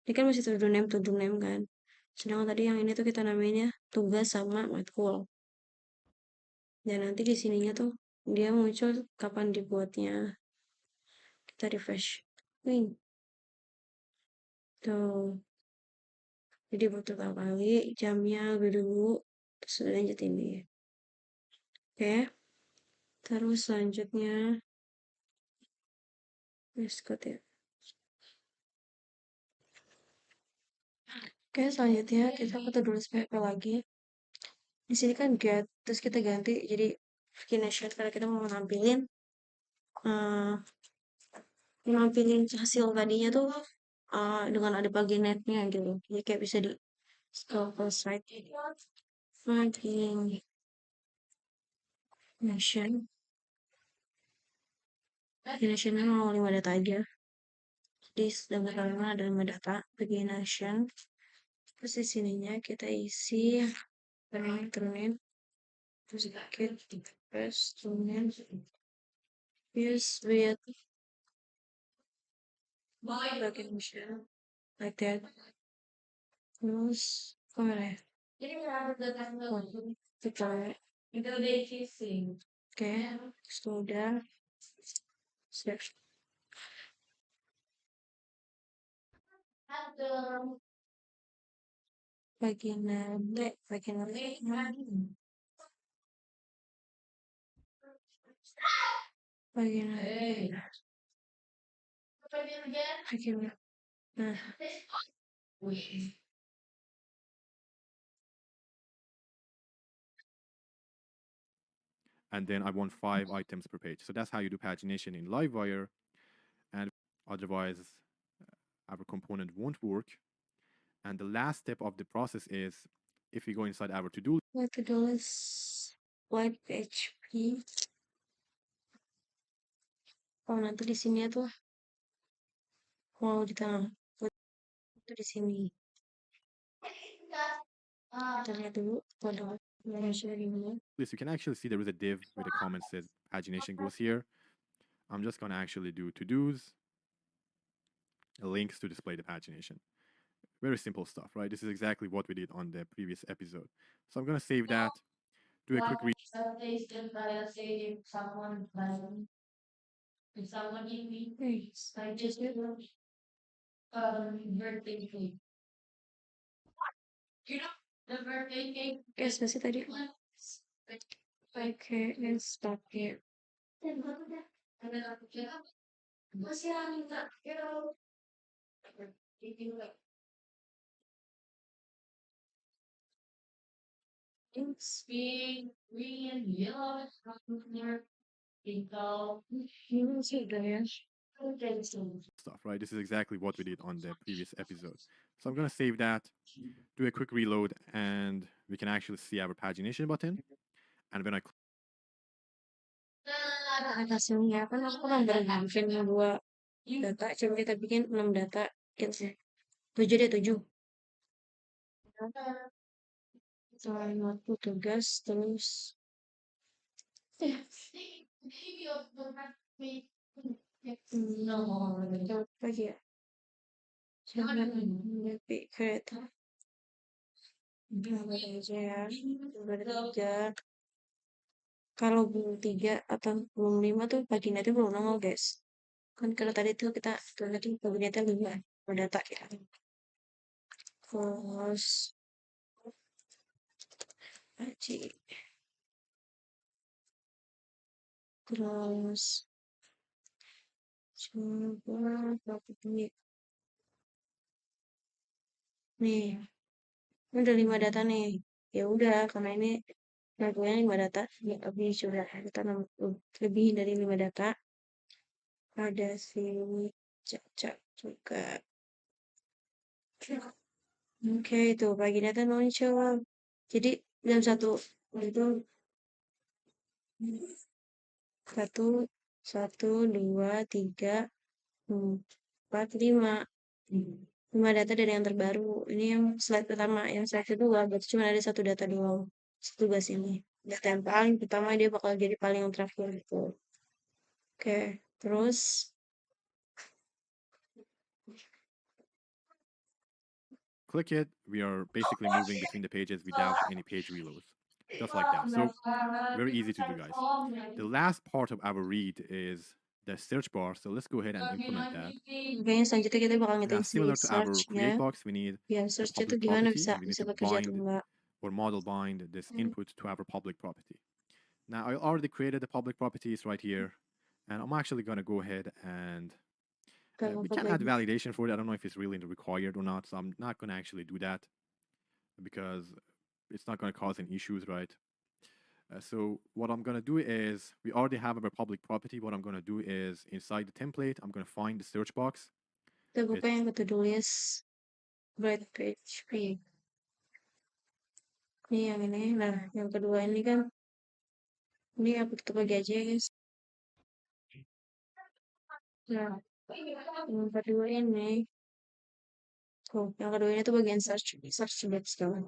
Ini kan masih to do name kan. Sedangkan tadi yang ini tuh kita namainnya tugas sama matkul. Dan nanti di sininya tuh dia muncul kapan dibuatnya. Kita refresh. Wih, tuh. Jadi butuh kali jamnya lebih dulu. Terus lanjut ini. Oke. Terus selanjutnya. Mascot ya. Oke, selanjutnya kita ke to-do list PHP lagi. Di sini kan get, terus kita ganti jadi bikin nation karena kita mau nampilin hasil tadinya tuh dengan ada bagian netnya gitu. Jadi kayak bisa di scroll ke slide makin nation. Nationnya mau 5 data aja. Jadi sedang kalimat ada 5 data bagian nation. Terus di sininya kita isi turunin terus kita press turunin use with bagian nation like that. Terus kemana ya? Kita oke, sudah save. Bagian nanti, bagian nanti, bagian nanti, bagian nah, and then I want 5 items per page. So that's how you do pagination in Livewire, and otherwise our component won't work. And the last step of the process is if we go inside our to-do list white PHP. Oh, nanti di sini tuh mau di tengah itu di sini. Kita lihat dulu pada list, you can actually see there is a div with a comment said pagination goes here. I'm just going to actually do to-dos, links to display the pagination. Very simple stuff, right? This is exactly what we did on the previous episode. So I'm going to save that, do a quick read. Guys, masih tadi pakai pakai sudah ya. Stuff, right? This is exactly what we did on the previous episode. So I'm going to save that, do a quick reload, and we can actually see our pagination button. And when I Hasilnya kan aku bikin 2 data, coba kita bikin 6 data, 7 deh, 7. Selain waktu tugas, terus apa ya? Jangan lebih kereta. Aja ya, ada 3. Kalau belum 3 atau belum 5 tuh pagi nanti belum nongol guys. Kan kalau tadi tuh kita tadi kabinetnya 5 data ya. Terus Aci. Terus coba berapa ini? Nih, ini udah 5 data nih. Ya udah, karena ini lagunya 5 data, ya lebih sudah kita lebih dari 5 data. Ada si Caca juga. Oke, itu pagi data muncul. Jadi jam 1 itu 1, 1, 2, 3, 4, 5. 5 data dari yang terbaru. Ini yang slide pertama. Yang slide kedua berarti cuma ada 1 data doang. Tugas ini. Data yang paling pertama dia bakal jadi paling yang terakhir gitu. Oke, terus Click it. We are basically moving between the pages without any page reloads. Just like that. So very easy to do, guys. The last part of our read is the search bar. So let's go ahead and implement that. kayaknya selanjutnya kita bakal Now, ngetiin si similar to our search-nya. create box, we need Ya, a search-nya tuh public gimana property, bisa and we need bisa to bekerja atau bind enggak. or model bind this input to our public property. Now, I already created the public properties right here, and I'm actually going to go ahead and we can add validation for it. I don't know if it's really required or not, so I'm not going to actually do that because it's not going to cause any issues, right? So what I'm going to do is, we already have our public property. What I'm going to do is, inside the template, I'm going to find the search box. Kita buka yang ketulis write page view. Ini yang ini. Nah, yang kedua ini kan ini aku tutup lagi aja ya, guys. Nah, yang kedua ini tuh, yang kedua ini tuh bagian search box kan.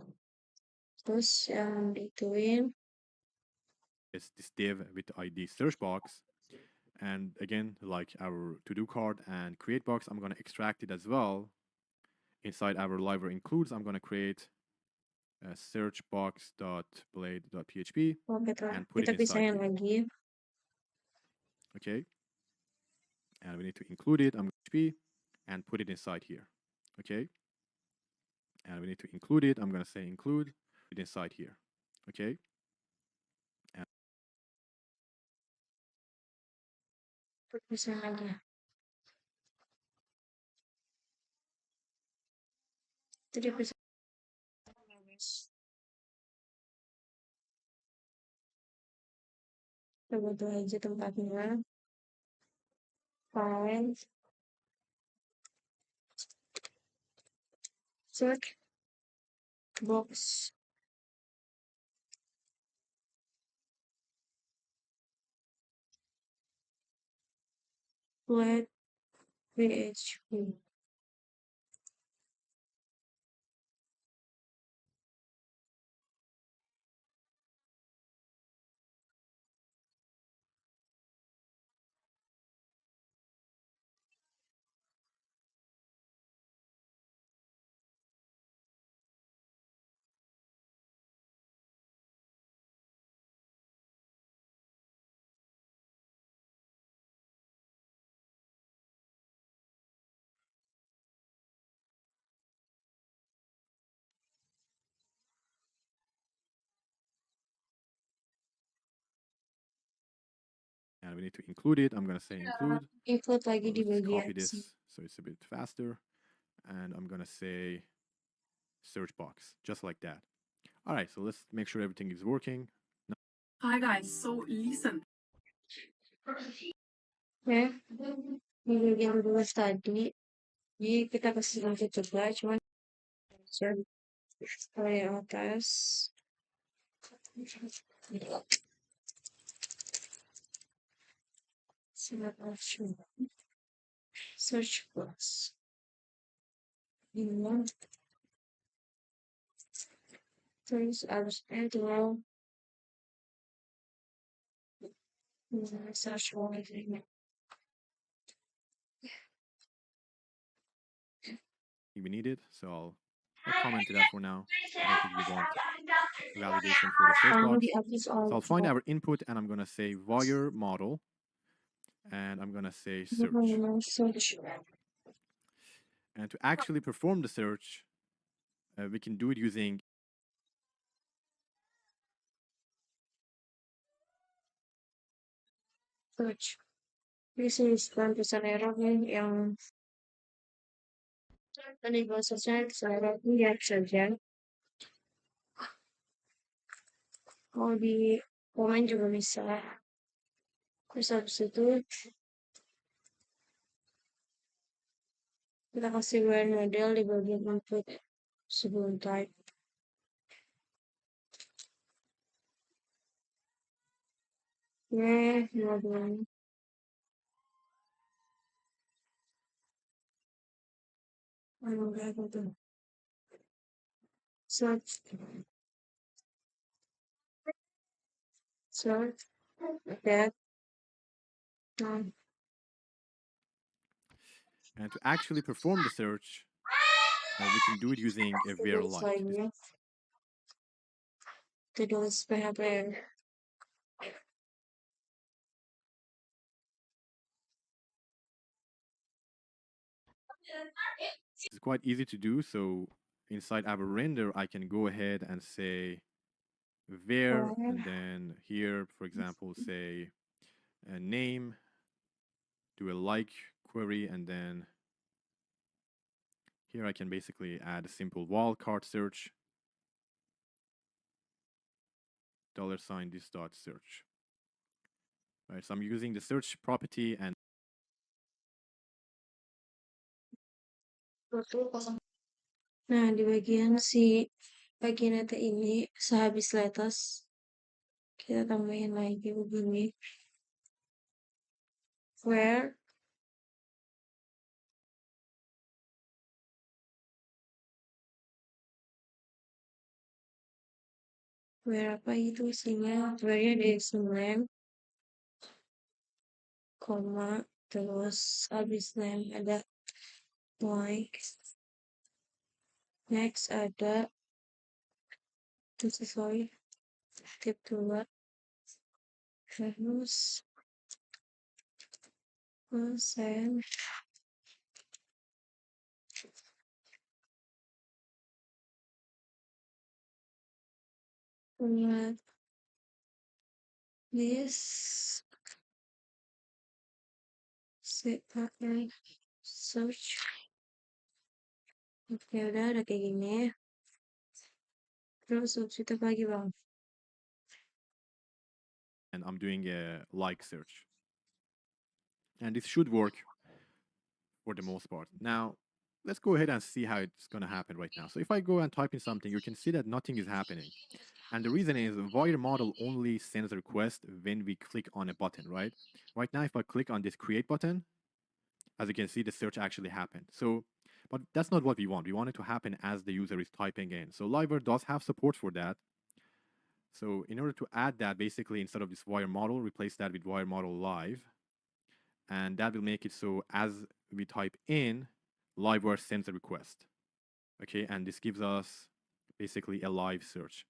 Terus yang diituin Is this div with the ID search box. And again, like our to-do card and create box, I'm going to extract it as well. Inside our library includes, I'm going to create a search box.blade.php and put it kita inside pisahin here. lagi. Okay. And we need to include it. I'm going to PHP and put it inside here. Okay. And we need to include it. I'm going to say include it inside here. Okay. Pisahin lagi. Itu dipisahin. Kita butuh aja tempatnya. File. Search box. Let PHP. And we need to include it. I'm going to say include. Include lagi di Let's bagian copy this sini. so it's a bit faster. And I'm going to say search box, just like that. All right, so let's make sure everything is working. Hi guys, so listen. Ya, di bagian tulis tadi. Jadi kita kasih lanjut coba, cuman yang atas. Search box. Ini. Terus harus itulah search box ini. We need it, so I'll comment to that for now. I don't think we want validation for the search box. So I'll find our input and I'm going to say wire model and I'm going to say search. And to actually perform the search, we can do it using Search. This is 1% error yang tadi prosesnya saya lihat saja. Mau di komen juga bisa. Terus habis itu kita kasih word model di bagian input sebelum type. Where you're doing search, search, that, And to actually perform the search, we can do it using a to where do like. slide, to do spare. It's quite easy to do. So inside our render, I can go ahead and say where, and then here, for example, say a name, do a like query, and then here I can basically add a simple wildcard search, $ this dot search. Right, so I'm using the search property and Nah, di bagian data ini sehabis letters kita tambahin lagi begini. Where apa itu isinya? Where-nya di name, koma, terus habis name ada blank. Next ada sorry, tip 2. Terus send buat this pakai search. Oke, udah ada kayak gini. Terus kita lagi bang. I'm doing a like search. And this should work for the most part. Now, let's go ahead and see how it's going to happen right now. So if I go and type in something, you can see that nothing is happening. And the reason is wire model only sends a request when we click on a button, right? Right now, if I click on this create button, as you can see, the search actually happened. So, but that's not what we want. We want it to happen as the user is typing in. So Liver does have support for that. So in order to add that, basically, instead of this wire model, replace that with wire model live. And that will make it so as we type in, LiveWire sends a request. Okay, and this gives us basically a live search.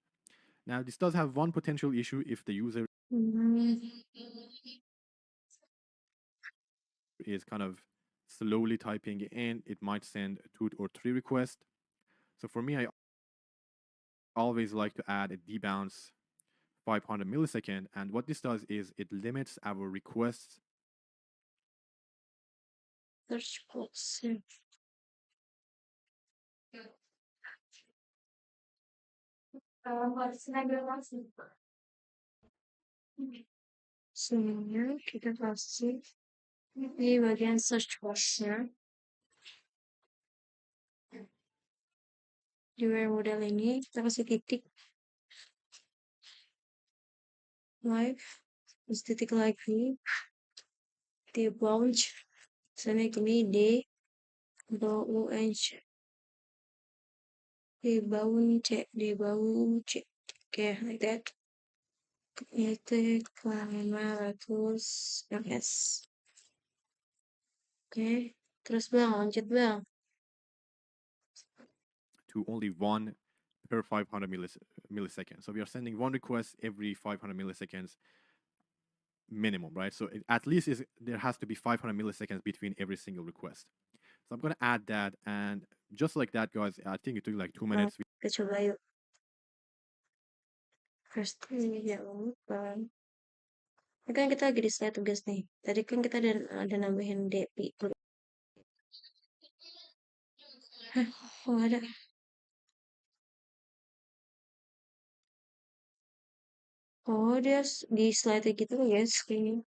Now, this does have one potential issue if the user is kind of slowly typing in, it might send 2 or 3 requests. So for me, I always like to add a debounce 500 millisecond. And what this does is it limits our requests. Search box. Semuanya kita kasih di bagian search box-nya. Di where model ini kita kasih titik live, terus titik lagi di bounce, misalnya gini d bounce, di bounce, okay, like that. Itu 500 ms. Oke, terus bang, lanjut bang. To only 1 per 500 milliseconds. So we are sending 1 request every 500 milliseconds minimum, right? So at least there has to be 500 milliseconds between every single request. So I'm going to add that, and just like that, guys, I think it took like 2 minutes. Kita coba yuk. First ya bang. Ini kan kita lagi di slide tugas nih. Tadi kan kita ada nambahin DP. Oh ada. Oh dia di slide gitu ya screen.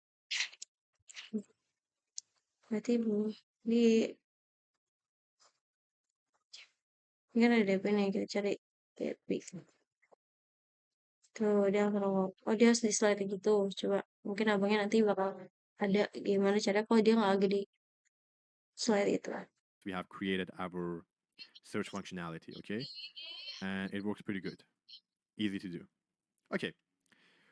Berarti belum di ini kan ada DP nih, kita cari DP. Tuh dia kalau oh dia harus di slide gitu. Coba mungkin abangnya nanti bakal ada gimana cara kalau dia nggak lagi di slide itu. We have created our search functionality, okay? And it works pretty good. Easy to do. Okay,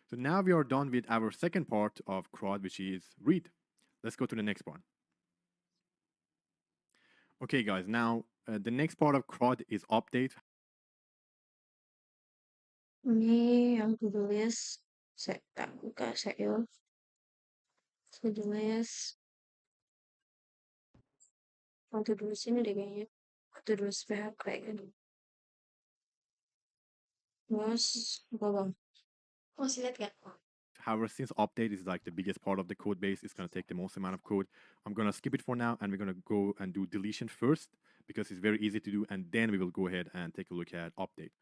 so now we are done with our second part of CRUD, which is read. Let's go to the next one. Okay, guys, now the next part of CRUD is update. Ini yang to-do list. Saya tak buka saya. To-do list. Yang to-do list ini deh kayaknya. To-do list PHP kan. Terus apa bang? Masih lihat kan? However, since update is like the biggest part of the code base, it's going to take the most amount of code. I'm going to skip it for now and we're going to go and do deletion first because it's very easy to do. And then we will go ahead and take a look at update.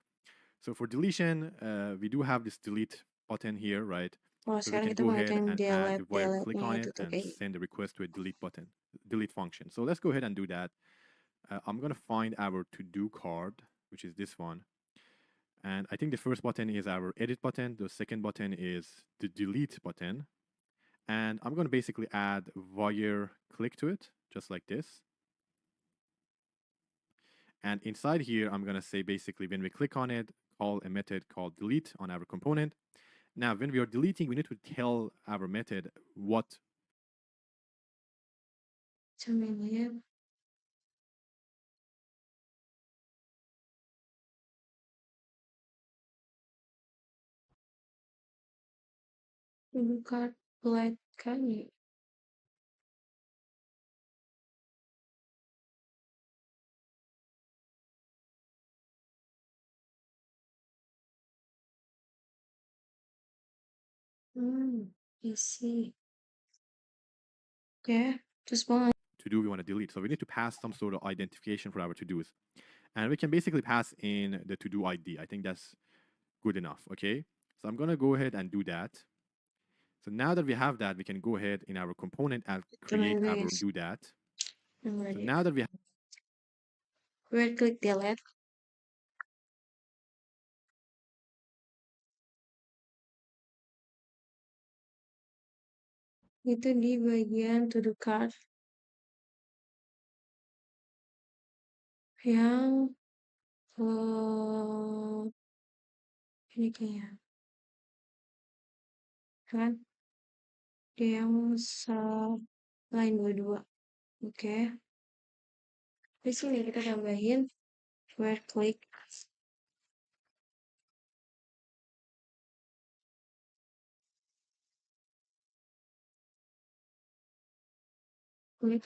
So for deletion, we do have this delete button here, right? Oh, So we sekarang can kita go mau ahead yang and add, if I click on delete-nya it itu tuh and kayak send a request to a delete button, delete function. So let's go ahead and do that. I'm going to find our to-do card, which is this one. And I think the first button is our edit button. The second button is the delete button. And I'm going to basically add wire click to it, just like this. And inside here, I'm going to say basically when we click on it, call a method called delete on our component. Now, when we are deleting, we need to tell our method what. sambil lihat. Buka light kan ya. Isi. Oke, terus bang To do we want to delete. So we need to pass some sort of identification for our to-dos. And we can basically pass in the to-do ID. I think that's good enough, okay? So I'm going to go ahead and do that. So now that we have that, we can go ahead in our component and create our guys. do that. Yang So tadi. now that we have Right click delete. Itu di bagian to do card yang ini kayaknya kan dia yang line 22. Oke. Di sini kita tambahin right click klik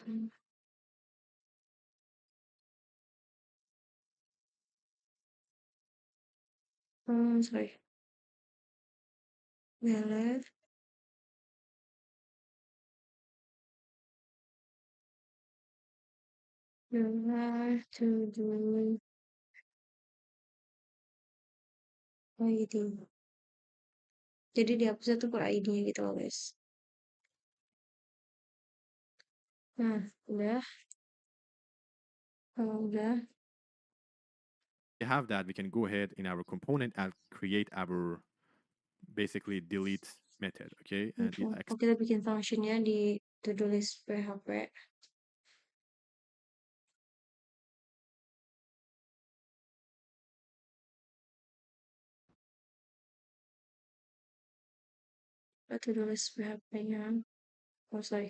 sorry delete to do ID. Jadi dihapus satu per ID-nya gitu loh guys. Nah, udah. Kalau udah, have that, we can go ahead in our component and create our basically delete method, okay? And kita bikin functionnya di to-do list PHP. To-do list PHP-nya. Oh, sorry.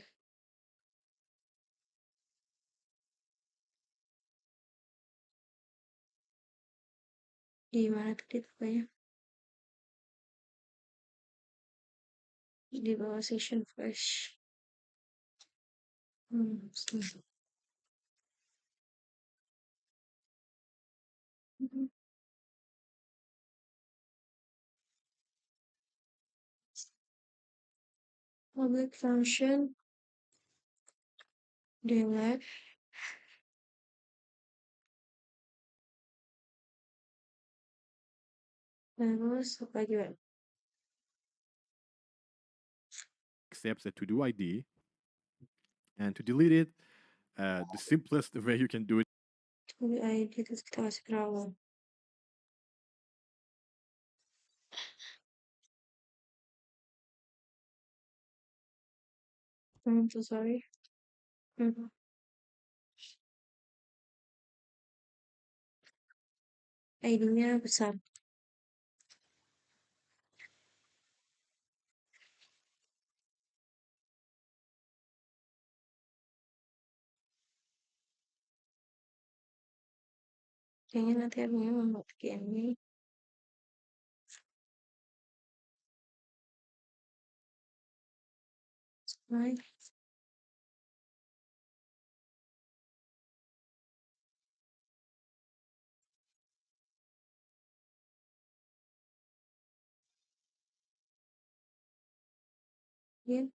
Di mana tadi pokoknya? Di bawah session fresh. Public function delete terus apa juga? accepts a to-do ID. And to delete it, the simplest way you can do it To ID terus kita kasih kerawang. I'm so sorry. ID-nya besar. Kayaknya nanti adminnya mau pakai ini. Slide. Again.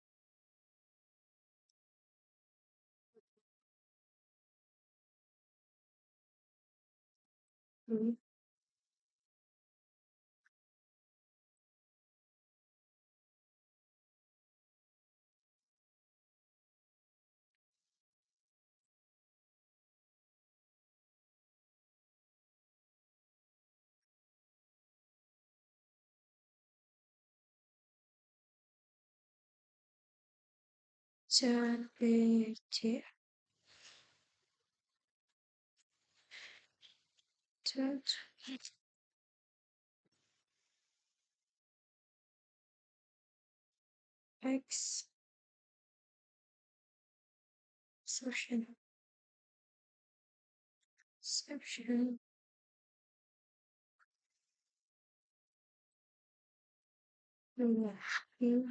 C X section here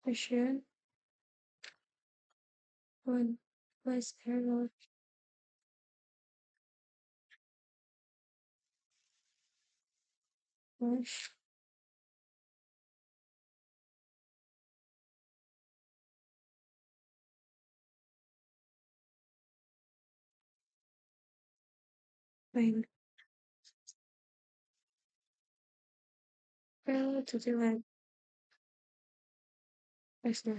section 1 plus error dash find error to the left. Press the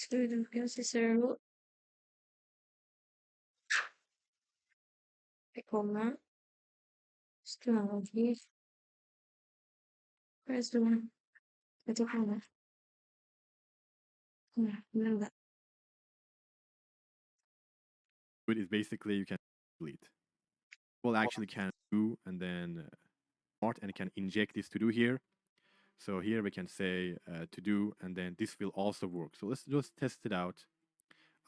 student processor comma setelah lagi press the one itu comma. Nah, benar nggak? It is basically you can delete. Well, actually can do and then start and can inject this to do here. So here we can say to do and then this will also work. So let's just test it out.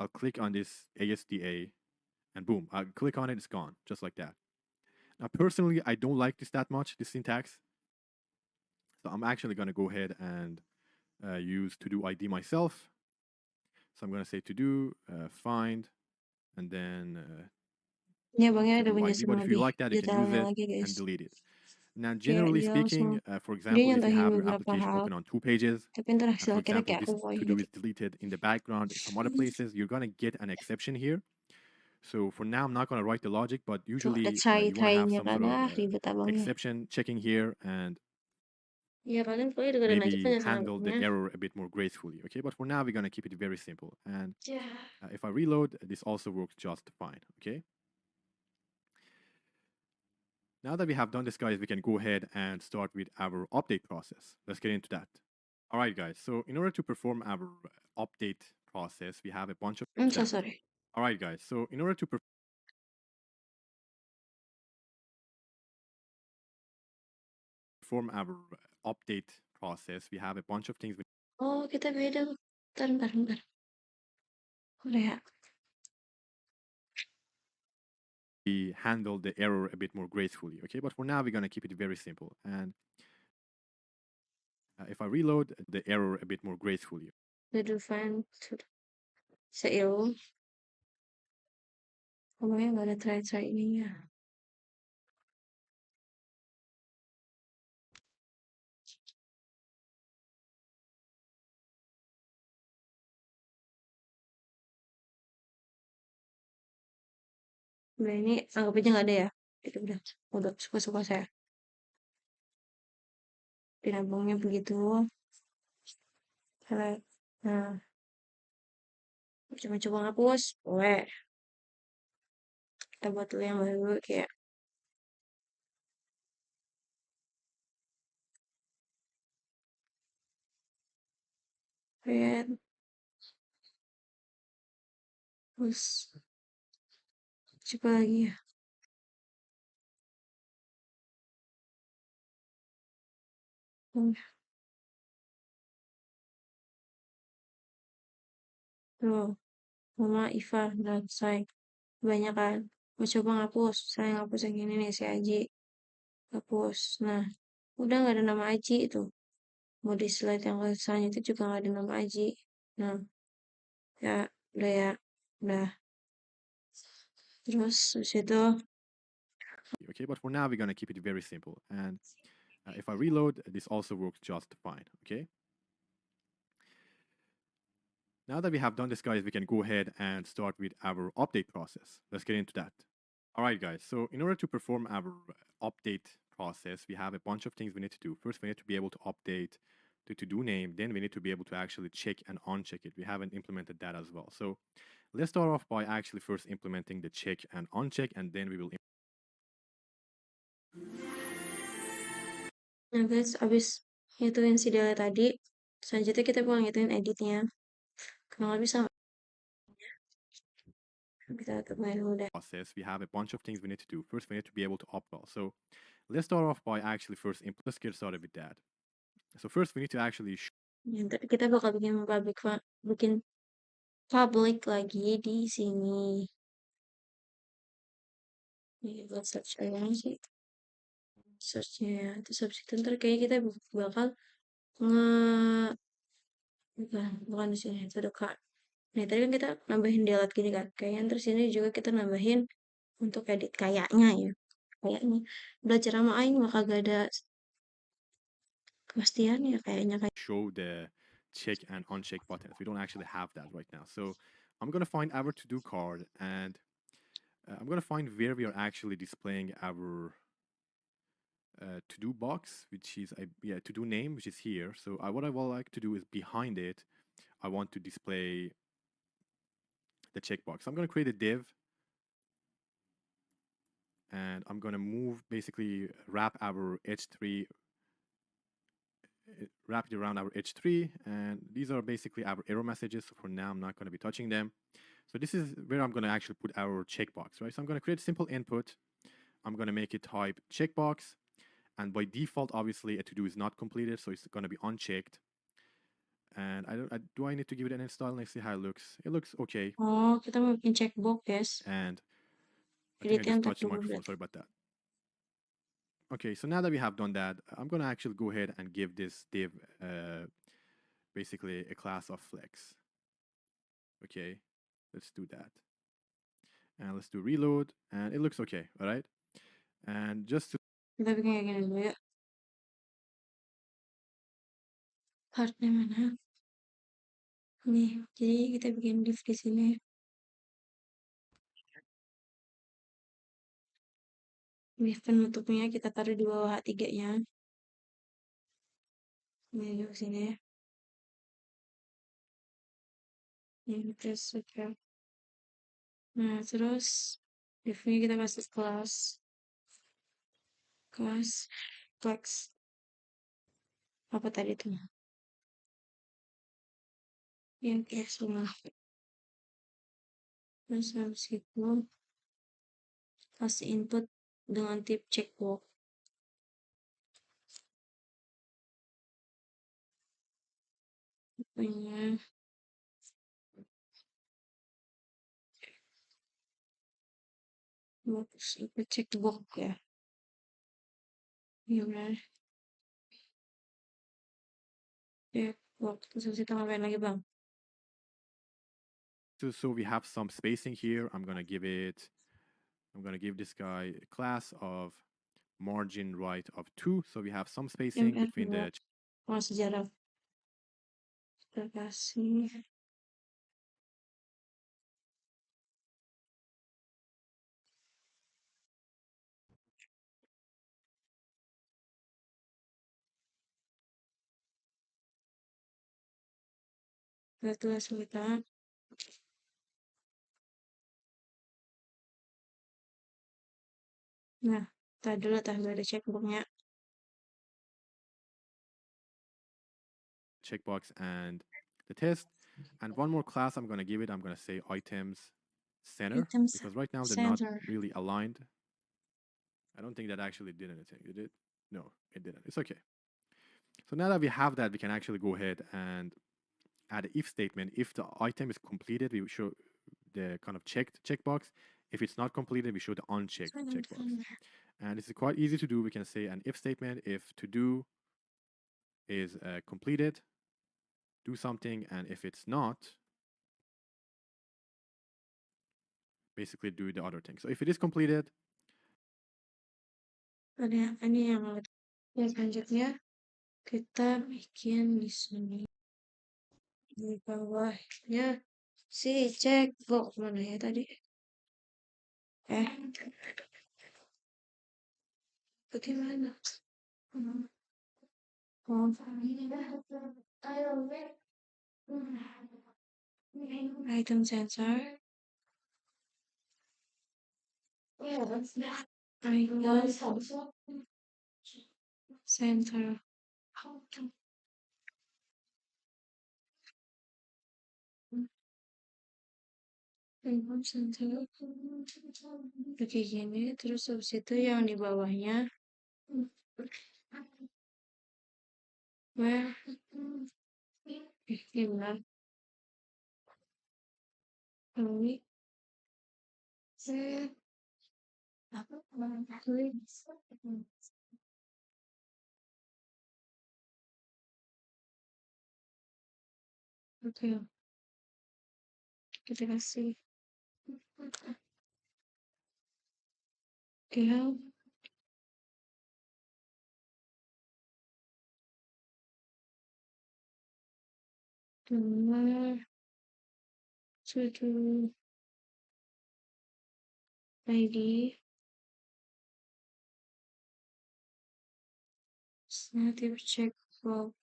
I'll click on this ASDA and boom, I'll click on it, it's gone, just like that. Now, personally, I don't like this that much, this syntax. So I'm actually going to go ahead and use to do ID myself. So I'm going to say to do find and then Ya bang ya to ada do ID. penjelasan But if you lebih like that, you can use detailnya it lagi and guys. delete it. Now, Ya generally dia langsung speaking, for dia example, if you nyontohin have your beberapa application hal, open on 2 pages, tapi ntar and for hasil akhirnya example, kayak this oh to gitu. do is deleted in the background, some other places, you're going to get an exception here. So for now, I'm not going to write the logic, but Tuh ada usually you want to have try-try-nya some kan sort of ribet abangnya. exception checking here and Ya kalian pokoknya dengerin aja maybe penjelasan handle the abangnya. error a bit more gracefully. Okay, but for now, we're going to keep it very simple. And Ya. if I reload, this also works just fine. Okay. Now that we have done this, guys, we can go ahead and start with our update process. Let's get into that. All right, guys. So in order to perform our update process, we have a bunch of I'm so steps. sorry. All right, guys. So in order to perform our update process, we have a bunch of things Oh kita beda. Bentar. Udah ya. we handle the error a bit more gracefully. Okay, but for now, we're going to keep it very simple. And if I reload, the error a bit more gracefully. Udah define seil. Pokoknya nggak ada try ininya. Udah ini anggap aja nggak ada ya. Itu udah suka-suka saya. Dinabungnya begitu. Nah, coba-coba ngapus. Boleh. kita buat dulu yang baru kayak create, terus coba lagi ya. Tuh, Mama Iva dan saya banyak kan. Mau coba ngapus, saya ngapus yang ini nih si Aji, hapus. Nah, udah nggak ada nama Aji itu. Mau di slide yang selanjutnya juga nggak ada nama Aji. Nah, ya udah ya, udah. Terus habis itu Okay, but for now, we're going to keep it very simple. And if I reload, this also works just fine. Okay. Now that we have done this, guys, we can go ahead and start with our update process. Let's get into that. All right, guys. So in order to perform our update process, we have a bunch of things we need to do. First, we need to be able to update the to-do name. Then we need to be able to actually check and uncheck it. We haven't implemented that as well. So let's start off by actually first implementing the check and uncheck, and then we will. Nah guys, abis ngituin si Dela tadi, selanjutnya kita bakal ngituin editnya. Kurang lebih sama. Kita temuin dulu deh. Process, we have a bunch of things we need to do. First, we need to be able to upload. So let's start off by actually first let's get started with that. So first, we need to actually Ntar kita bakal bikin public lagi di sini. Ini buat search aja sih. Searchnya ya. Terus habis itu ntar kayaknya kita bakal nge bukan di sini itu dekat. Nah tadi kan kita nambahin delete gini kan. Kayaknya terus sini juga kita nambahin untuk edit kayaknya ya. Kayaknya belajar sama Aing mah kagak ada kepastian ya kayaknya kayak. show the check and uncheck buttons. We don't actually have that right now. So I'm going to find our to-do card, and I'm going to find where we are actually displaying our to-do box, which is a to-do name, which is here. So what I would like to do is behind it, I want to display the checkbox. I'm going to create a div, and I'm going to move, basically wrap our H3, wrap it around our H3, and these are basically our error messages. So for now, I'm not going to be touching them. So this is where I'm going to actually put our checkbox, right? So I'm going to create a simple input. I'm going to make it type checkbox, and by default, obviously, a to-do is not completed, so it's going to be unchecked. And do I need to give it an install? Let's see how it looks. It looks okay. Oh, kita mau bikin checkbox guys. And I think I Editnya just ntar touched the dulu microphone. berarti. Sorry about that. Okay, so now that we have done that, I'm going to actually go ahead and give this div basically a class of flex. Okay, let's do that. And let's do reload, and it looks okay, all right? And just to Kita bikin kayak gini dulu ya. Partnya mana? Nih, jadi kita bikin div di sini. Div penutupnya kita taruh di bawah H3-nya. Ini di sini ya. Ini terus oke. Nah, terus div-nya kita kasih kelas flex. Apa tadi tuh? Yang kayak semua. Terus habis itu kasih input dengan tip checkbox. Punya box itu checkbox ya. Iya benar. Checkbox. Terus habis itu ngapain lagi bang? so we have some spacing here. I'm going to give this guy a class of margin right of 2. So we have some spacing between the Sejarah. Kita kasih kita tulis kita Nah, tadi dulu ada checkboxnya. Checkbox and the test. And one more class I'm going to give it, I'm going to say items center, Items because right now they're not center. really aligned. I don't think that actually did anything. Did it? No, it didn't. It's okay. So now that we have that, we can actually go ahead and add an if statement. If the item is completed, we show the kind of checked checkbox. If it's not completed, we show the unchecked checkbox. And it's quite easy to do. We can say an if statement if to do is completed, do something, and if it's not, basically do the other thing. So if it is completed, Ada ini yang selanjutnya kita bikin di sini di bawahnya si checkbox mana ya tadi? Bagaimana? Oh, item sensor. Item sensor. Item sensor. Oke gini, terus habis itu yang di bawahnya where gimana? Ini oke, kita kasih ya benar sudah ID native checkbox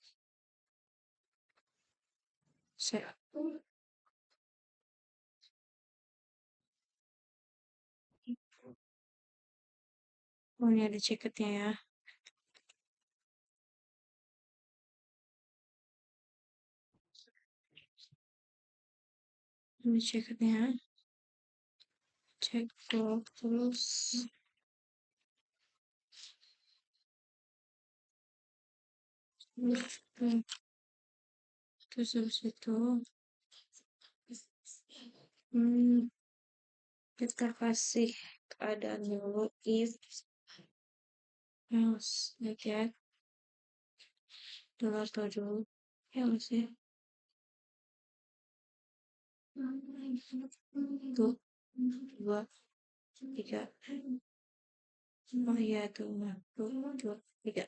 set. Oh ini ada checketnya ya. Ini checketnya. Checkbox terus terus habis itu kita kasih keadaan dulu if else ya dulu atau dulu ya nggak sih tuh 2 3 oh iya tuh 2 3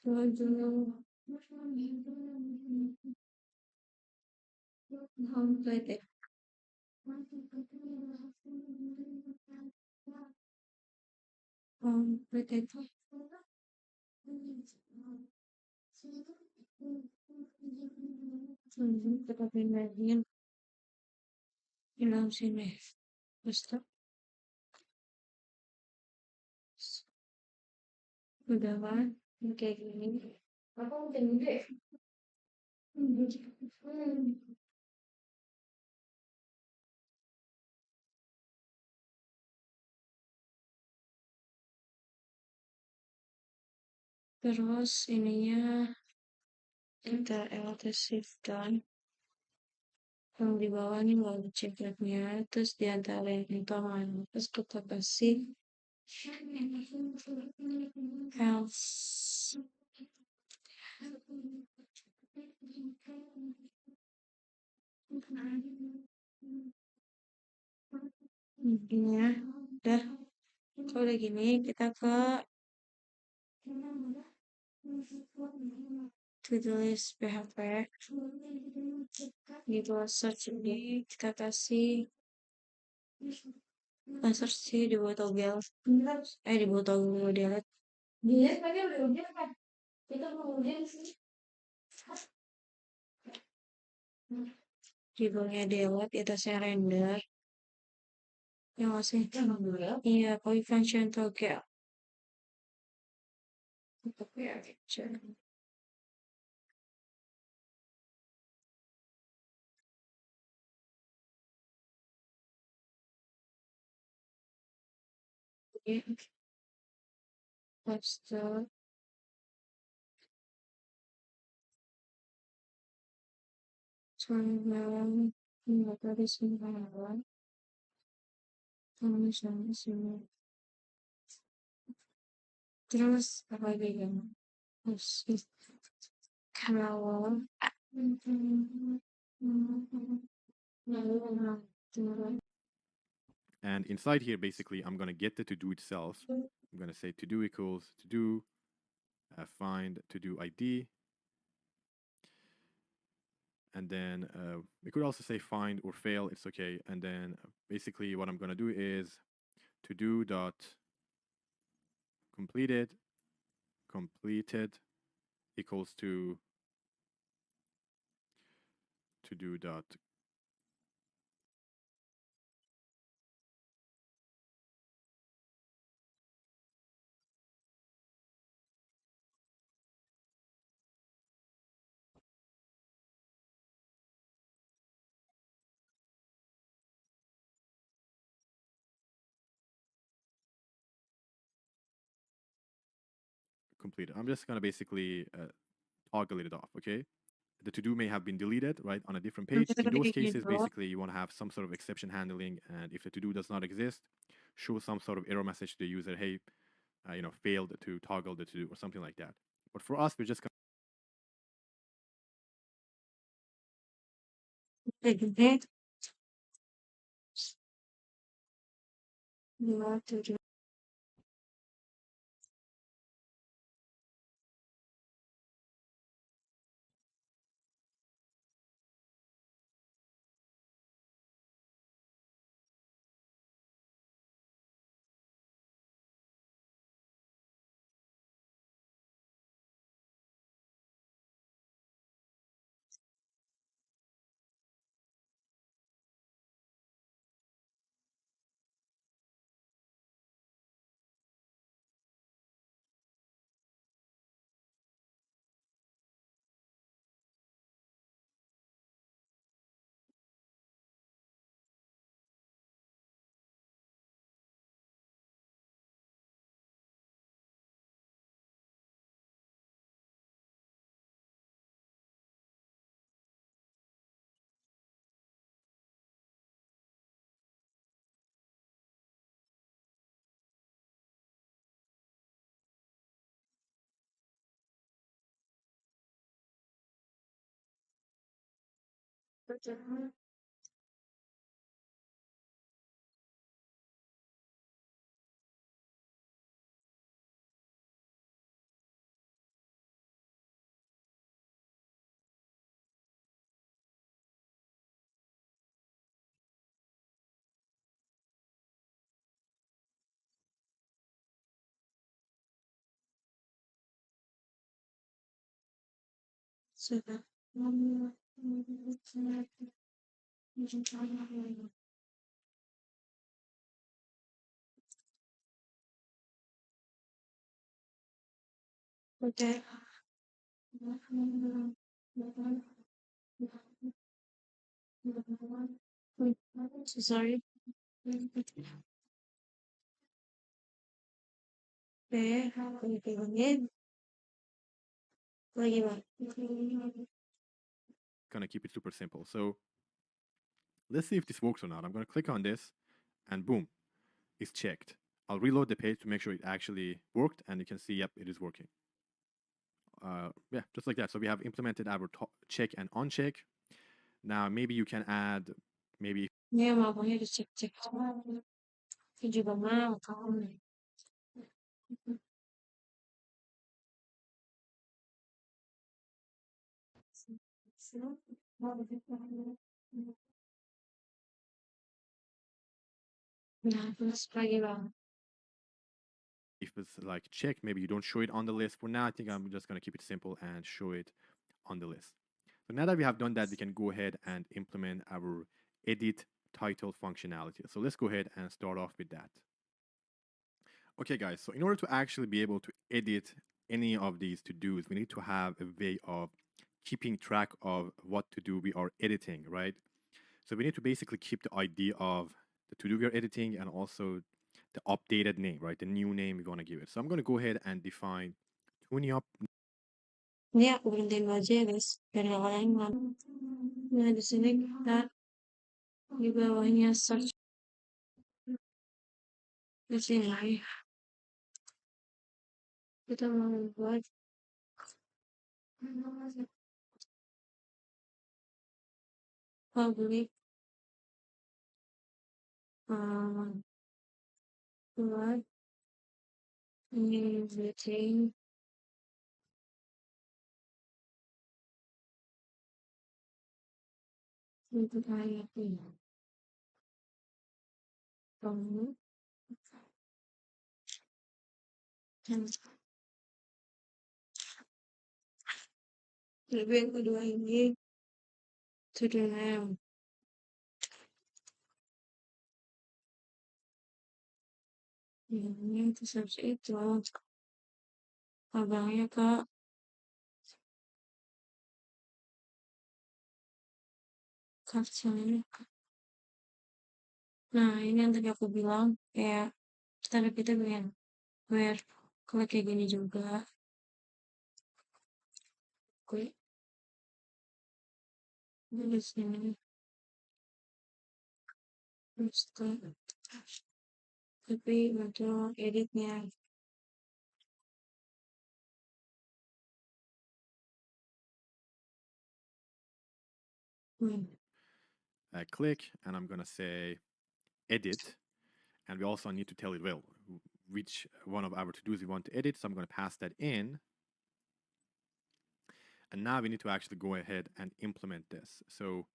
dua dulu completed completed kita pindahin di dalam sini terus udah kan kayak gini apa udah gede terus ininya kita sisifkan yang di bawah nih mau checkboxnya terus di antara yang itu mana terus kita kasih else intinya udah kalau udah gini kita ke to-do list PHP di bawah search ini kita kasih search sih di bawah toggle di bawah toggle delete delete tadi udah kan kita mau delete sih judulnya delete, di atasnya render. Ya nggak sih? Iya, kalau function toggle. Tapi ya, let's do dari sembilan sini terus apa lagi ya terus kalau And inside here, basically, I'm going to get the to-do itself. I'm going to say to-do equals to-do, find to-do ID. And then we could also say find or fail, it's okay. And then basically what I'm going to do is to-do dot completed equals to do dot completed. I'm just going to basically toggle it off, okay? The to-do may have been deleted, right, on a different page. In those cases, basically, you want to have some sort of exception handling, and if the to-do does not exist, show some sort of error message to the user, hey, failed to toggle the to-do or something like that. But for us, we're just going to sudah okay. So sorry. to keep it super simple. So let's see if this works or not. I'm going to click on this, and boom, it's checked. I'll reload the page to make sure it actually worked, and you can see, yep, it is working. Yeah, just like that. So we have implemented our check and uncheck. Now maybe you can add, maybe Ya, mamanya dicek-cek. Aku juga mau tahu. Nah, terus lagi bang. if it's like checked, maybe you don't show it on the list. For now, I think I'm just going to keep it simple and show it on the list. So now that we have done that, we can go ahead and implement our edit title functionality. So let's go ahead and start off with that. Okay, guys, so in order to actually be able to edit any of these to-dos, we need to have a way of keeping track of what to-do we are editing, right? So we need to basically keep the ID of the to-do we are editing and also the updated name, right? The new name we're going to give it. So I'm going to go ahead and define tune up. Ini aku berhentiin aja ya guys, biar nggak kelamaan. Nah di sini kita di bawahnya search di sini kita mau buat public buat everything untuk ayat ini. Kamu dan lebih yang kedua ini to the name. Ini itu search itu abangnya kak captionnya. Nah ini yang tadi aku bilang kayak tapi kita pengen where kalau kayak gini juga gue di sini terus tapi untuk editnya Click, and I'm going to say edit. And we also need to tell it, well, which one of our to-dos we want to edit. So I'm going to pass that in. And now we need to actually go ahead and implement this. So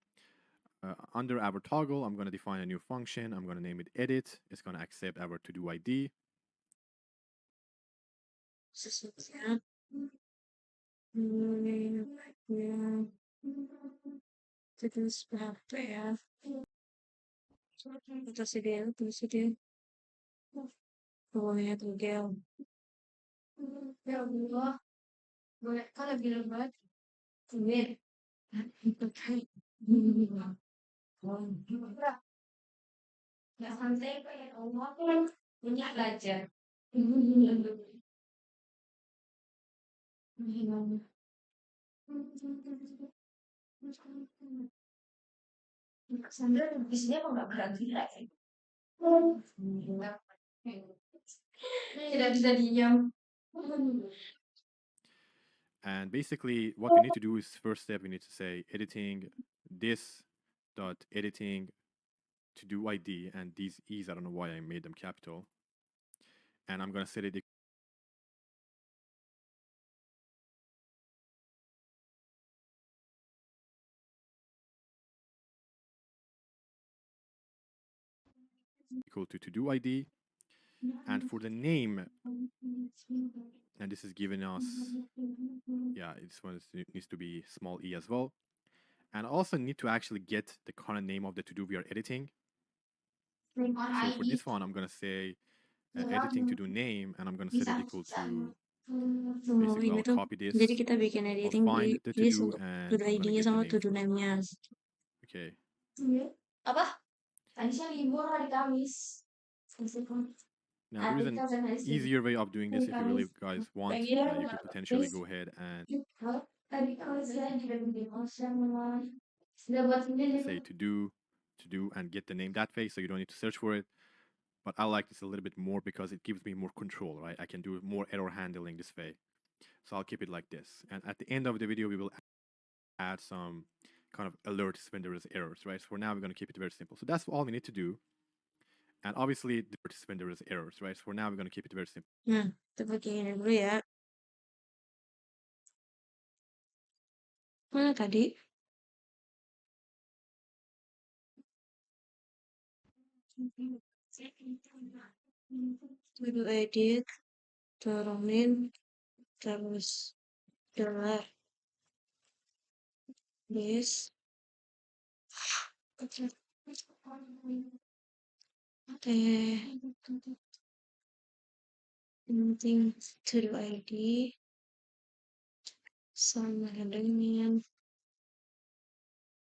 under our toggle, I'm going to define a new function. I'm going to name it edit. It's going to accept our to-do ID. terus berapa ya terus dia bawahnya Google Ya Allah, boleh kan lebih lebat. Sumir. Nggak santai kok ya Allah kan banyak belajar. Sandra bisnya kok nggak gerak-gerak ya? Tidak bisa diam. And basically, what we need to do is first step, we need to say editing this dot editing to do ID, and these E's, I don't know why I made them capital. And I'm going to set it equal to do ID. And for the name, and this is giving us, yeah, this one needs to be small e as well. And also need to actually get the current name of the to-do we are editing. So for this one, I'm going to say editing to do name, and I'm going to set it equal to, basically I'll copy this. Jadi kita bikin I'll editing find di the list to-do untuk and to-do I'm going to ID-nya get the sama name to-do for it. name-nya. Okay. Apa? Tadinya libur hari Kamis. Now there is an easier way of doing this if you really guys want. You could potentially go ahead and say to do and get the name that way, so you don't need to search for it. But I like this a little bit more because it gives me more control, right? I can do more error handling this way. So I'll keep it like this. And at the end of the video, we will add some kind of alerts when there is errors, right? So for now, we're going to keep it very simple. So that's all we need to do. And obviously, when there is errors, right? So for now, we're going to keep it very simple. Nah, kita pakai ini dulu ya. Mana tadi? To edit, turunin, terus delete. this okay anything to the ID sama dengan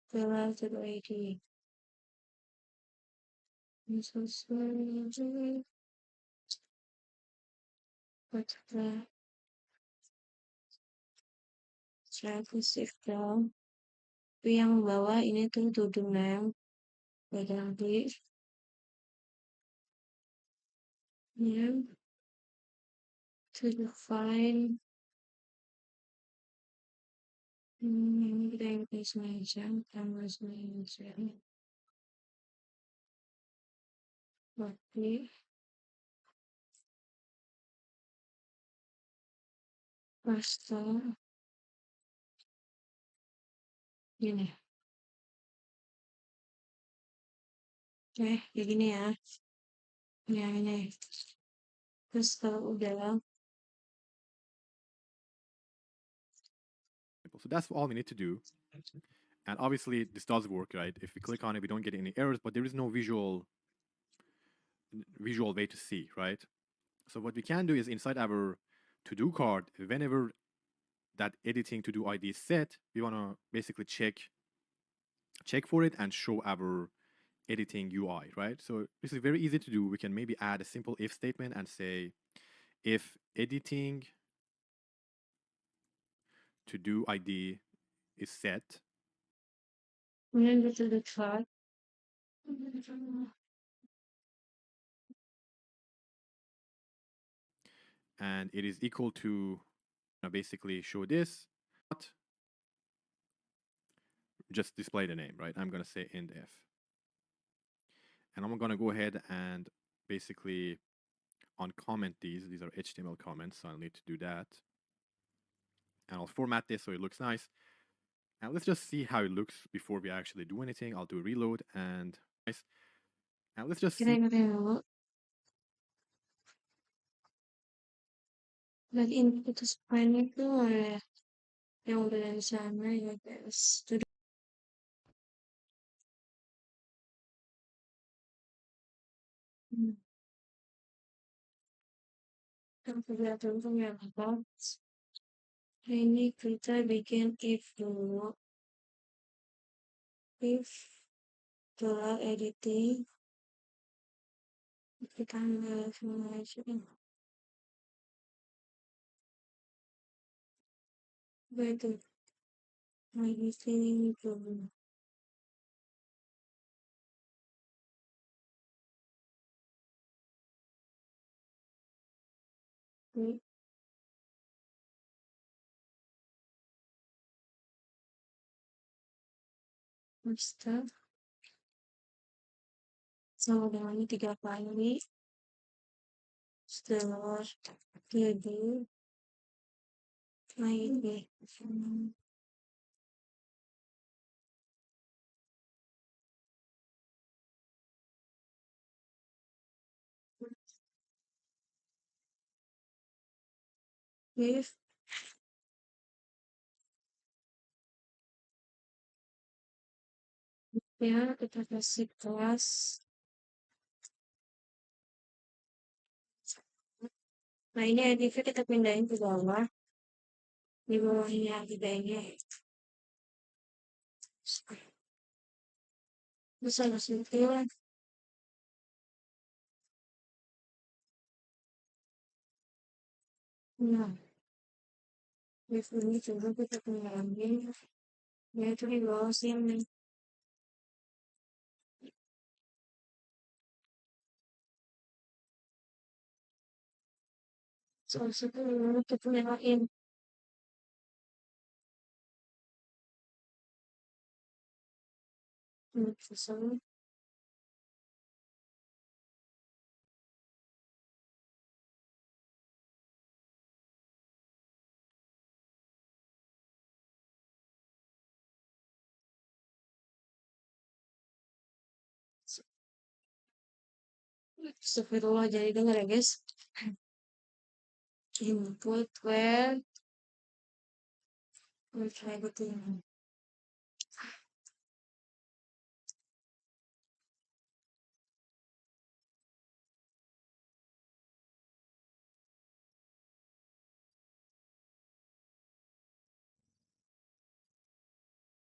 fill out the ID. Saya save down. Tapi yang bawah ini tuh to the name. Ganti name to the file. Ini kita yang aja, tambah aja. Tapi pasta gini. Kayak gini ya. Ya ini. Terus kalau udah So that's all we need to do. And obviously this does work, right? If we click on it, we don't get any errors, but there is no visual way to see, right? So what we can do is inside our to-do card, whenever that editing to-do ID is set, we want to basically check for it and show our editing UI, right? So this is very easy to do. We can maybe add a simple if statement and say if editing to-do ID is set, kemudian go to the chart. and it is equal to basically show this, just display the name, right? I'm going to say end if. And I'm going to go ahead and basically uncomment these. These are HTML comments, so I'll need to do that. And I'll format this so it looks nice. Now let's just see how it looks before we actually do anything. I'll do reload and nice. Now let's just Kita see. ingetin dulu. Dan input file itu ada yang udah dari sana ya guys. Kan kelihatan tuh yang apa? Ini kita bikin if dulu. If setelah editing kita nggak semua aja. Betul. Editing dulu. Start sama dengan ini 3 kali. Setelah jadi ini if ya kita kasih kelas nah ini adv kita pindahin ke bawah di bawahnya idenya bisa langsung pilih nah if ini coba kita pindahin ya itu di bawah sini soalnya itu kita pindahin ini Astagfirullah jadi denger ya guys input where we'll try to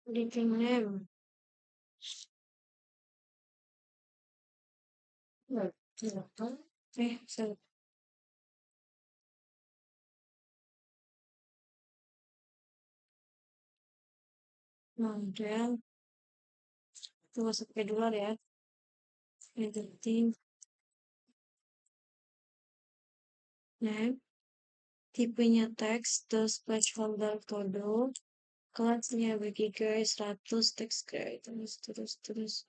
Editing name. Look, okay, so model itu masuk ke dulu ya. Editing name, tipenya teks, terus placeholder todo, kelasnya bagi guys 100 teks guys, terus.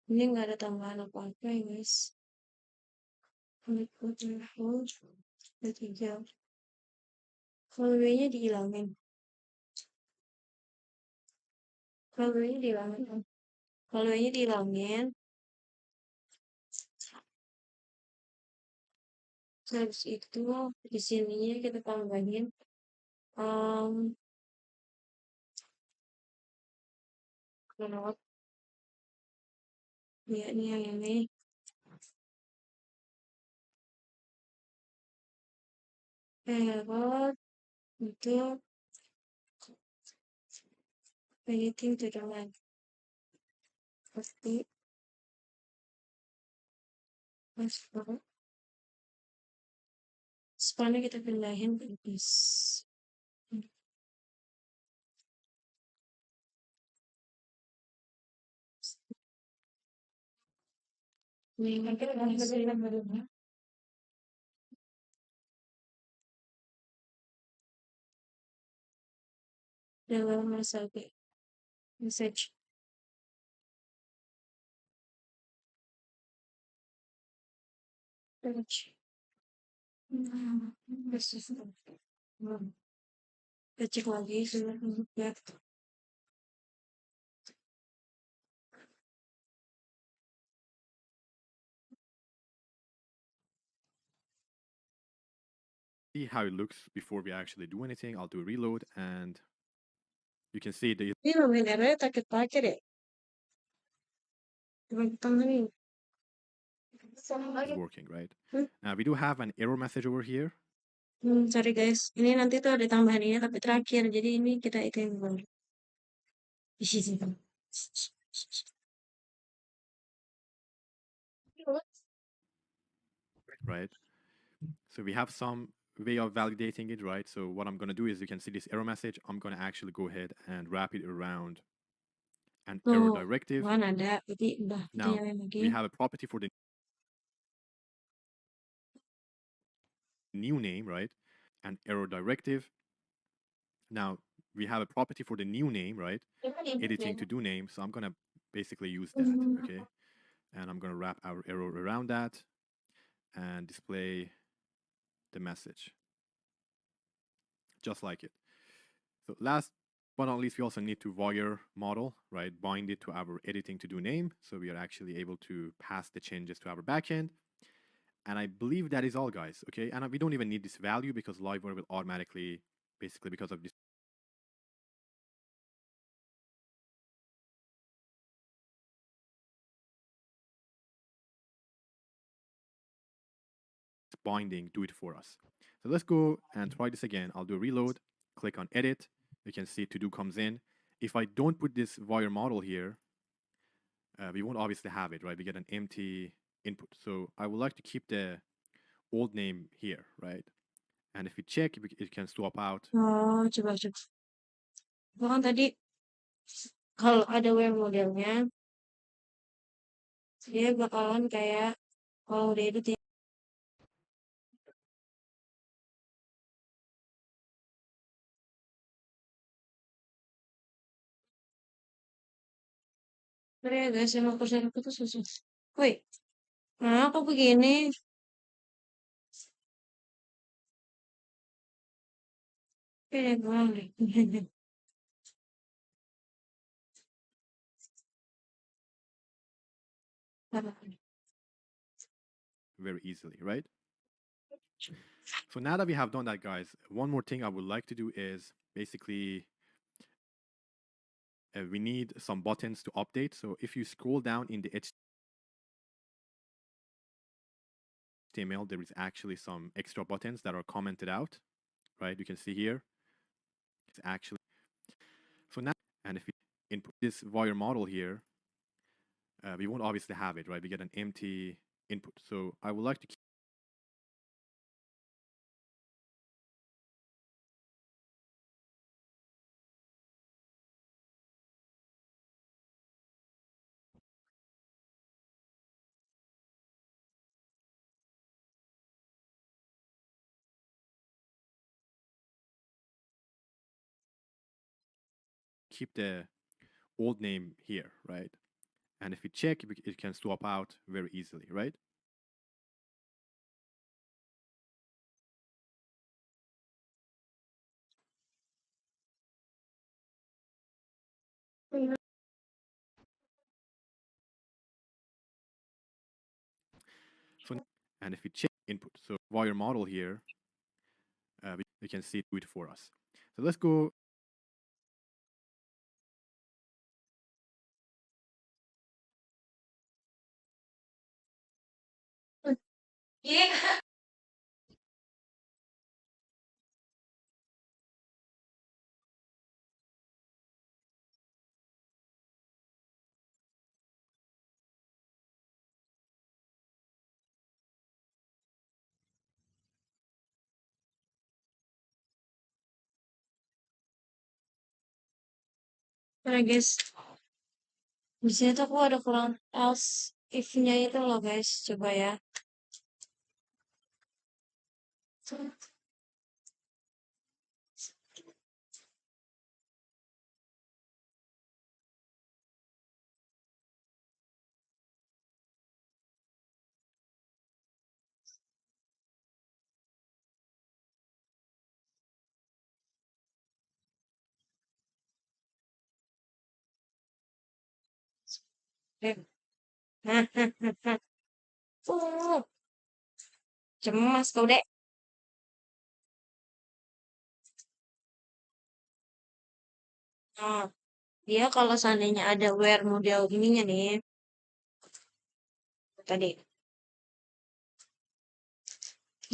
Ini nggak ada tambahan apa-apa ya guys. Ketiga. Kalau W-nya dihilangin. Kalau W-nya dihilangin. Kalau W-nya dihilangin. Terus itu di sininya kita tambahin menurut ya ini yang ini error untuk anything to the left pasti password spannya kita pindahin ke this ini dalam message page kita cek lagi sudah ya. See how it looks before we actually do anything. I'll do a reload, and you can see the Ini main error pakai deh. Teman-teman is working, right? We do have an error message over here. sorry guys, ini nanti tuh ada tambahan ini tapi terakhir, jadi ini kita itu yang baru. Right? So we have some way of validating it, right? So what I'm going to do is you can see this error message. I'm going to actually go ahead and wrap it around an error directive. Kan ada, jadi udah Now, lagi. we have a property for the new name, right? An error directive. Now, we have a property for the new name, right? Editing to do name. So I'm going to basically use that, okay? And I'm going to wrap our error around that and display the message just like it. So last but not least, we also need to wire model, right? Bind it to our editing to do name. So we are actually able to pass the changes to our backend. And I believe that is all, guys, okay? And we don't even need this value because LiveWire will automatically, basically because of this binding, do it for us. So let's go and try this again. I'll do a reload, click on edit. You can see to do comes in. If I don't put this wire model here, we won't obviously have it, right? We get an empty input. So I would like to keep the old name here, right? And if we check, it can swap out. Oh, coba. Kan tadi kalau ada web modelnya, dia bakalan kayak kalau udah edit ya. Ya guys, emang kursinya aku tuh susah. Woi, nah kok begini? Ini banget. Very easily, right? So now that we have done that, guys, one more thing I would like to do is basically we need some buttons to update. So if you scroll down in the HTML, there is actually some extra buttons that are commented out, right? You can see here. It's actually so now, and if we input. This wire model here, we won't obviously have it, right? We get an empty input. So I would like to keep the old name here, right? And if we check, it can swap out very easily, right? So, and if we check input, so wire model here, we can see it do it for us. So let's go. Yeah. Karena guys, di sini tuh aku ada kurang else if-nya itu loh guys. Coba ya. Eh. Uh, cemas kau dek. Nah, dia kalau seandainya ada wear model ininya nih, tadi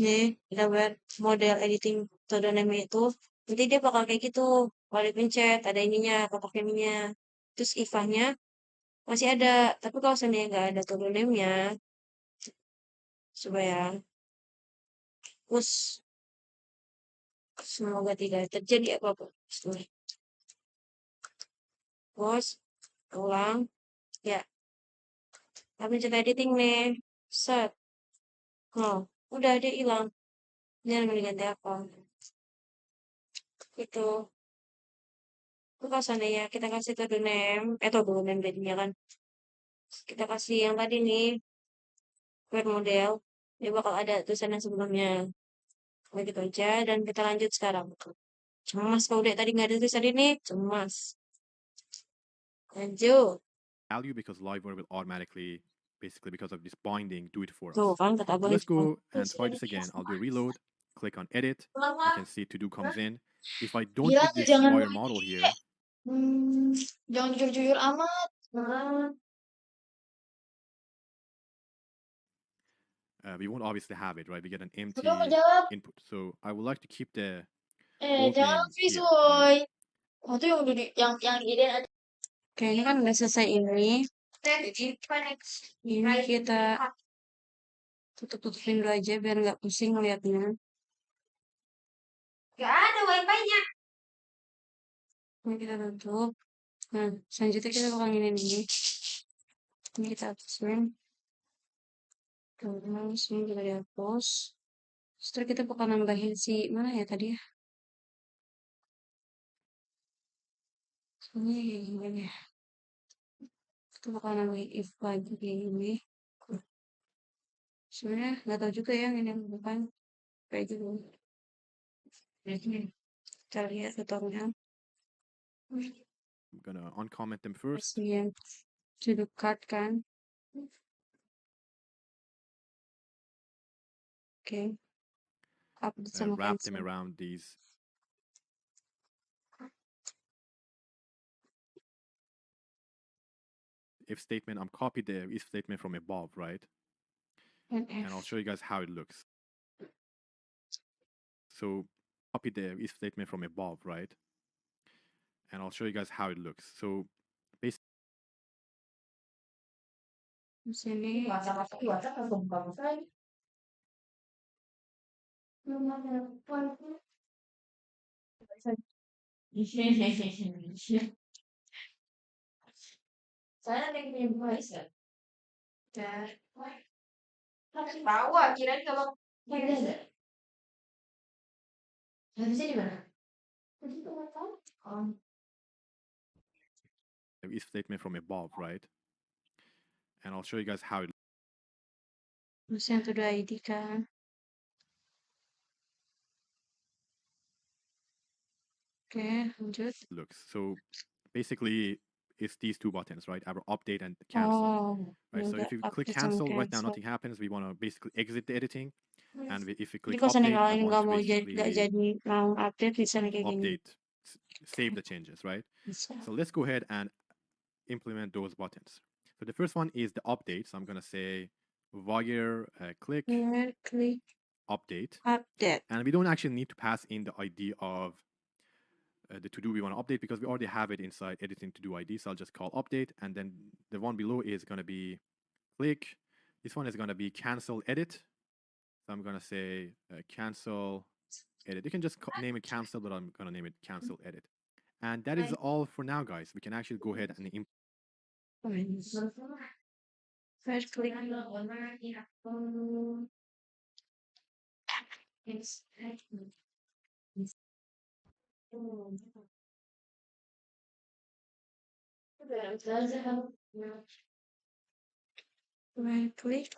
nih ada wear model editing pseudonym itu, nanti dia bakal kayak gitu. Kalau dipencet ada ininya, kotak ininya, terus ifanya masih ada. Tapi kalau seandainya nggak ada pseudonymnya, coba ya, push. Semoga tidak terjadi apa-apa. Push, ulang, ya. Tapi pencet editing nih, set. Oh, udah dia hilang. Dia mau diganti apa? Itu. Itu kalau seandainya kita kasih todo name jadinya kan. Kita kasih yang tadi nih, web model. Dia bakal ada tulisan yang sebelumnya. Oke, gitu aja. Dan kita lanjut sekarang. Cemas kalau udah tadi nggak ada tulisan ini. Cemas. Lanjut. Value because LiveWire will automatically, basically because of this binding, do it for Tuh us. kan kata So abang let's itu. go and try this again. I'll do reload, click on edit. You can see to do comes in. If I don't Bilang put this jangan wire model here, jangan jujur-jujur amat. we won't obviously have it, right? We get an empty Udah jawab. input. So I would like to keep the old Jangan name freeze, here, woy. right? Oh, itu yang udah yang ide ada. Oke, ini kan udah selesai ini. Jadi ini kita tutup-tutupin dulu aja biar nggak pusing ngeliatnya. Gak ada wifi-nya. Ini kita tutup. Nah, selanjutnya kita bakal nginin ini. Ini kita hapusin. Terus ini kita dihapus. Setelah kita bakal nambahin si mana ya tadi ya? Ini gimana ya? Kita bakal nambahin if lagi kayak gini. Sebenarnya nggak tahu juga ya ini bukan kayak gitu. Jadi kita lihat tutorialnya. I'm gonna uncomment them first. Kasihan to the card kan. Oke. Update sama Wrap them cancel. around these if statement. I'm copied the if statement from above, right? And And I'll show you guys how it looks. So copy the if statement from above, right? And I'll show you guys how it looks. So Di sini. Saya ada yang voice ya. Dan tahu kirain kalau tidak ada. Habisnya di mana? Tadi tuh nggak tahu. Oh. if statement from above, right? And I'll show you guys how it Terus yang kedua ID kan. Oke, lanjut. looks. So basically, it's these two buttons, right? Our update and cancel. Oh, Right. So if you click update sama cancel, right now cancel. nothing happens. We want to basically exit the editing. And if we Jadi click kalau seandainya update, I kalian want nggak to mau nggak basically jadi mau update bisa nih kayak gini. update, save the changes, right? Bisa. So let's go ahead and implement those buttons. So the first one is the update. So I'm going to say wire click Here, click update. update. And we don't actually need to pass in the ID of the to-do we want to update because we already have it inside editing to-do ID. So I'll just call update. And then the one below is going to be click. This one is going to be cancel edit. So I'm going to say cancel edit. You can just name it cancel, but I'm going to name it cancel edit. And that is all for now, guys. We can actually go ahead and First click. Right click.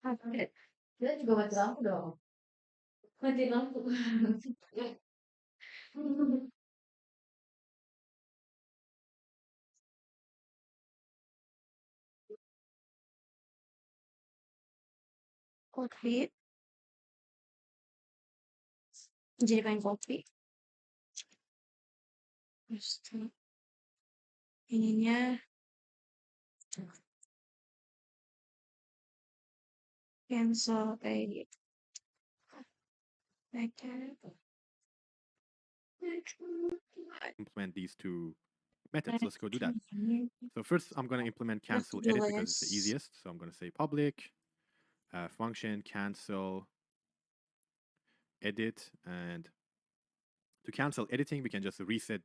Update. Kita juga mati lampu dong. Mati lampu. Copy. Jadi pengen copy. Terus ininya cancel edit. implement these two methods. Let's go do that. So first, I'm going to implement cancel edit because it's the easiest. So I'm going to say public function cancel edit, and to cancel editing, we can just reset.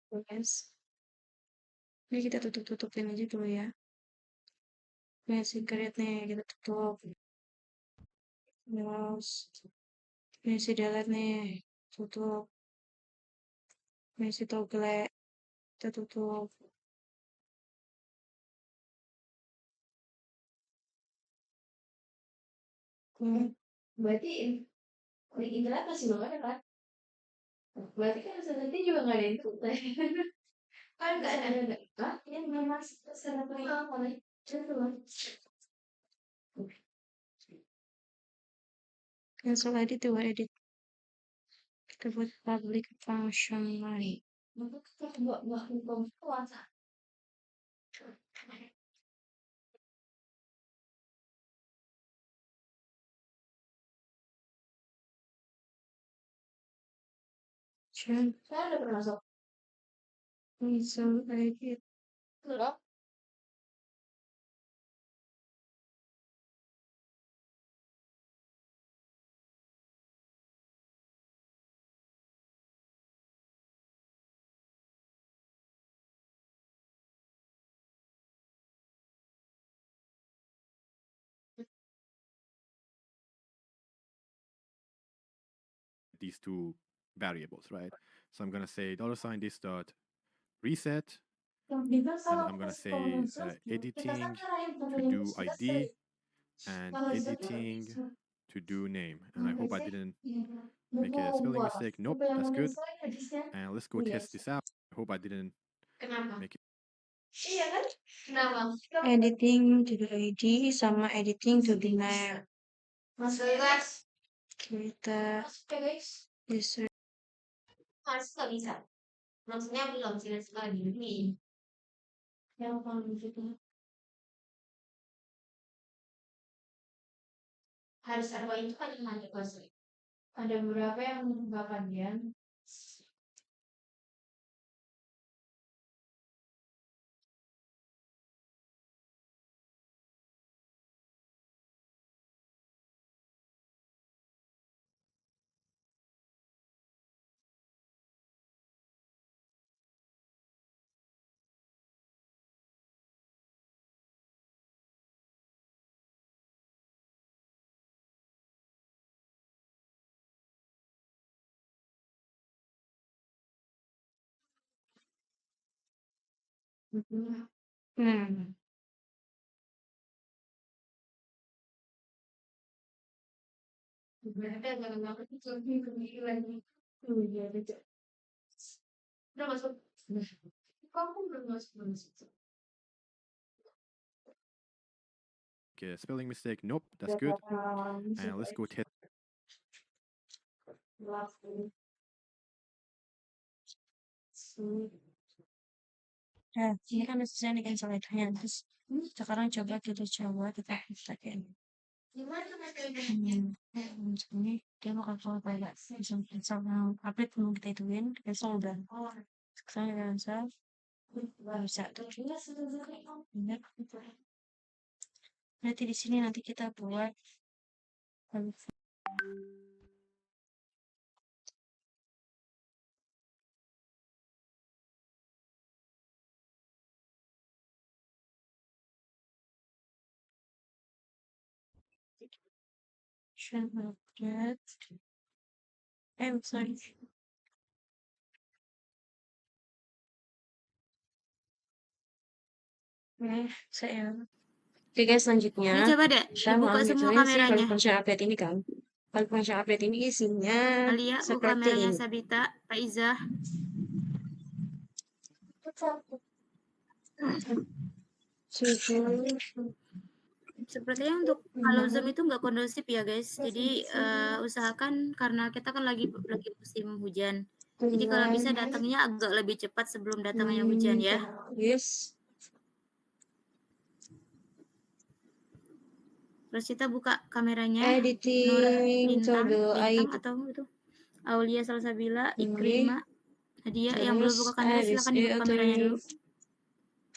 Yes. Ini kita tutup-tutupin aja dulu ya. Nah, secret nih kita tutup. Terus ini si delete nih, tutup. Ini si toggle kita tutup. Berarti link internet masih belum ada kan? Berarti kan nanti juga nggak ada yang tutup. Kan nggak ada. Hah? Ini memang secara mulai coba. Cancel edit to edit. Kita buat public function lagi. Maka kita buat puasa. Saya udah pernah masuk. cancel edit. Belum? These two variables, right? So I'm going to say $ this dot reset, and I'm going to say editing to do ID and editing to do name. And I hope I didn't make a spelling mistake. Nope, that's good. And let's go test this out. I hope I didn't make it. Iya kan? Kenapa? Editing to the ID sama editing to the name. Masuk guys. Kita Masuk ya guys. bisa Masuk nggak bisa. Maksudnya belum sih lagi ini. Yang kalau begitu harus ada itu kan yang ada masuk. Ada beberapa yang nggak panjang. Hmm. Berarti agak banget itu kepikiran. Iya, betul. Udah masuk. Kamu belum masuk. Okay, spelling mistake. Nope, that's good. And let's go test. Nah, ini kan sudah nih cancel-nya. Terus sekarang coba kita praktekin. Gimana Ini dia bakal keluar kayak cancel update belum kita ituin, cancel udah. Sekarang cancel. Bisa tuh. Ingat. Nanti di sini nanti kita buat update. Sorry. Saya. Oke guys, selanjutnya Ini coba deh kita mau dibuka semua ngituin si kameranya. function update ini kan. Function update ini isinya Alia, buka seperti kameranya ini. Sabita, Pak Iza. Sepertinya untuk kalau Zoom itu nggak kondusif ya guys. Jadi usahakan karena kita kan lagi musim hujan. Jadi kalau bisa datangnya agak lebih cepat sebelum datangnya hujan ya. Yes. Terus kita buka kameranya. Editing Bintang atau itu. Aulia Salsabila, Ikrima, Nadia yang belum buka kamera silakan buka kameranya dulu.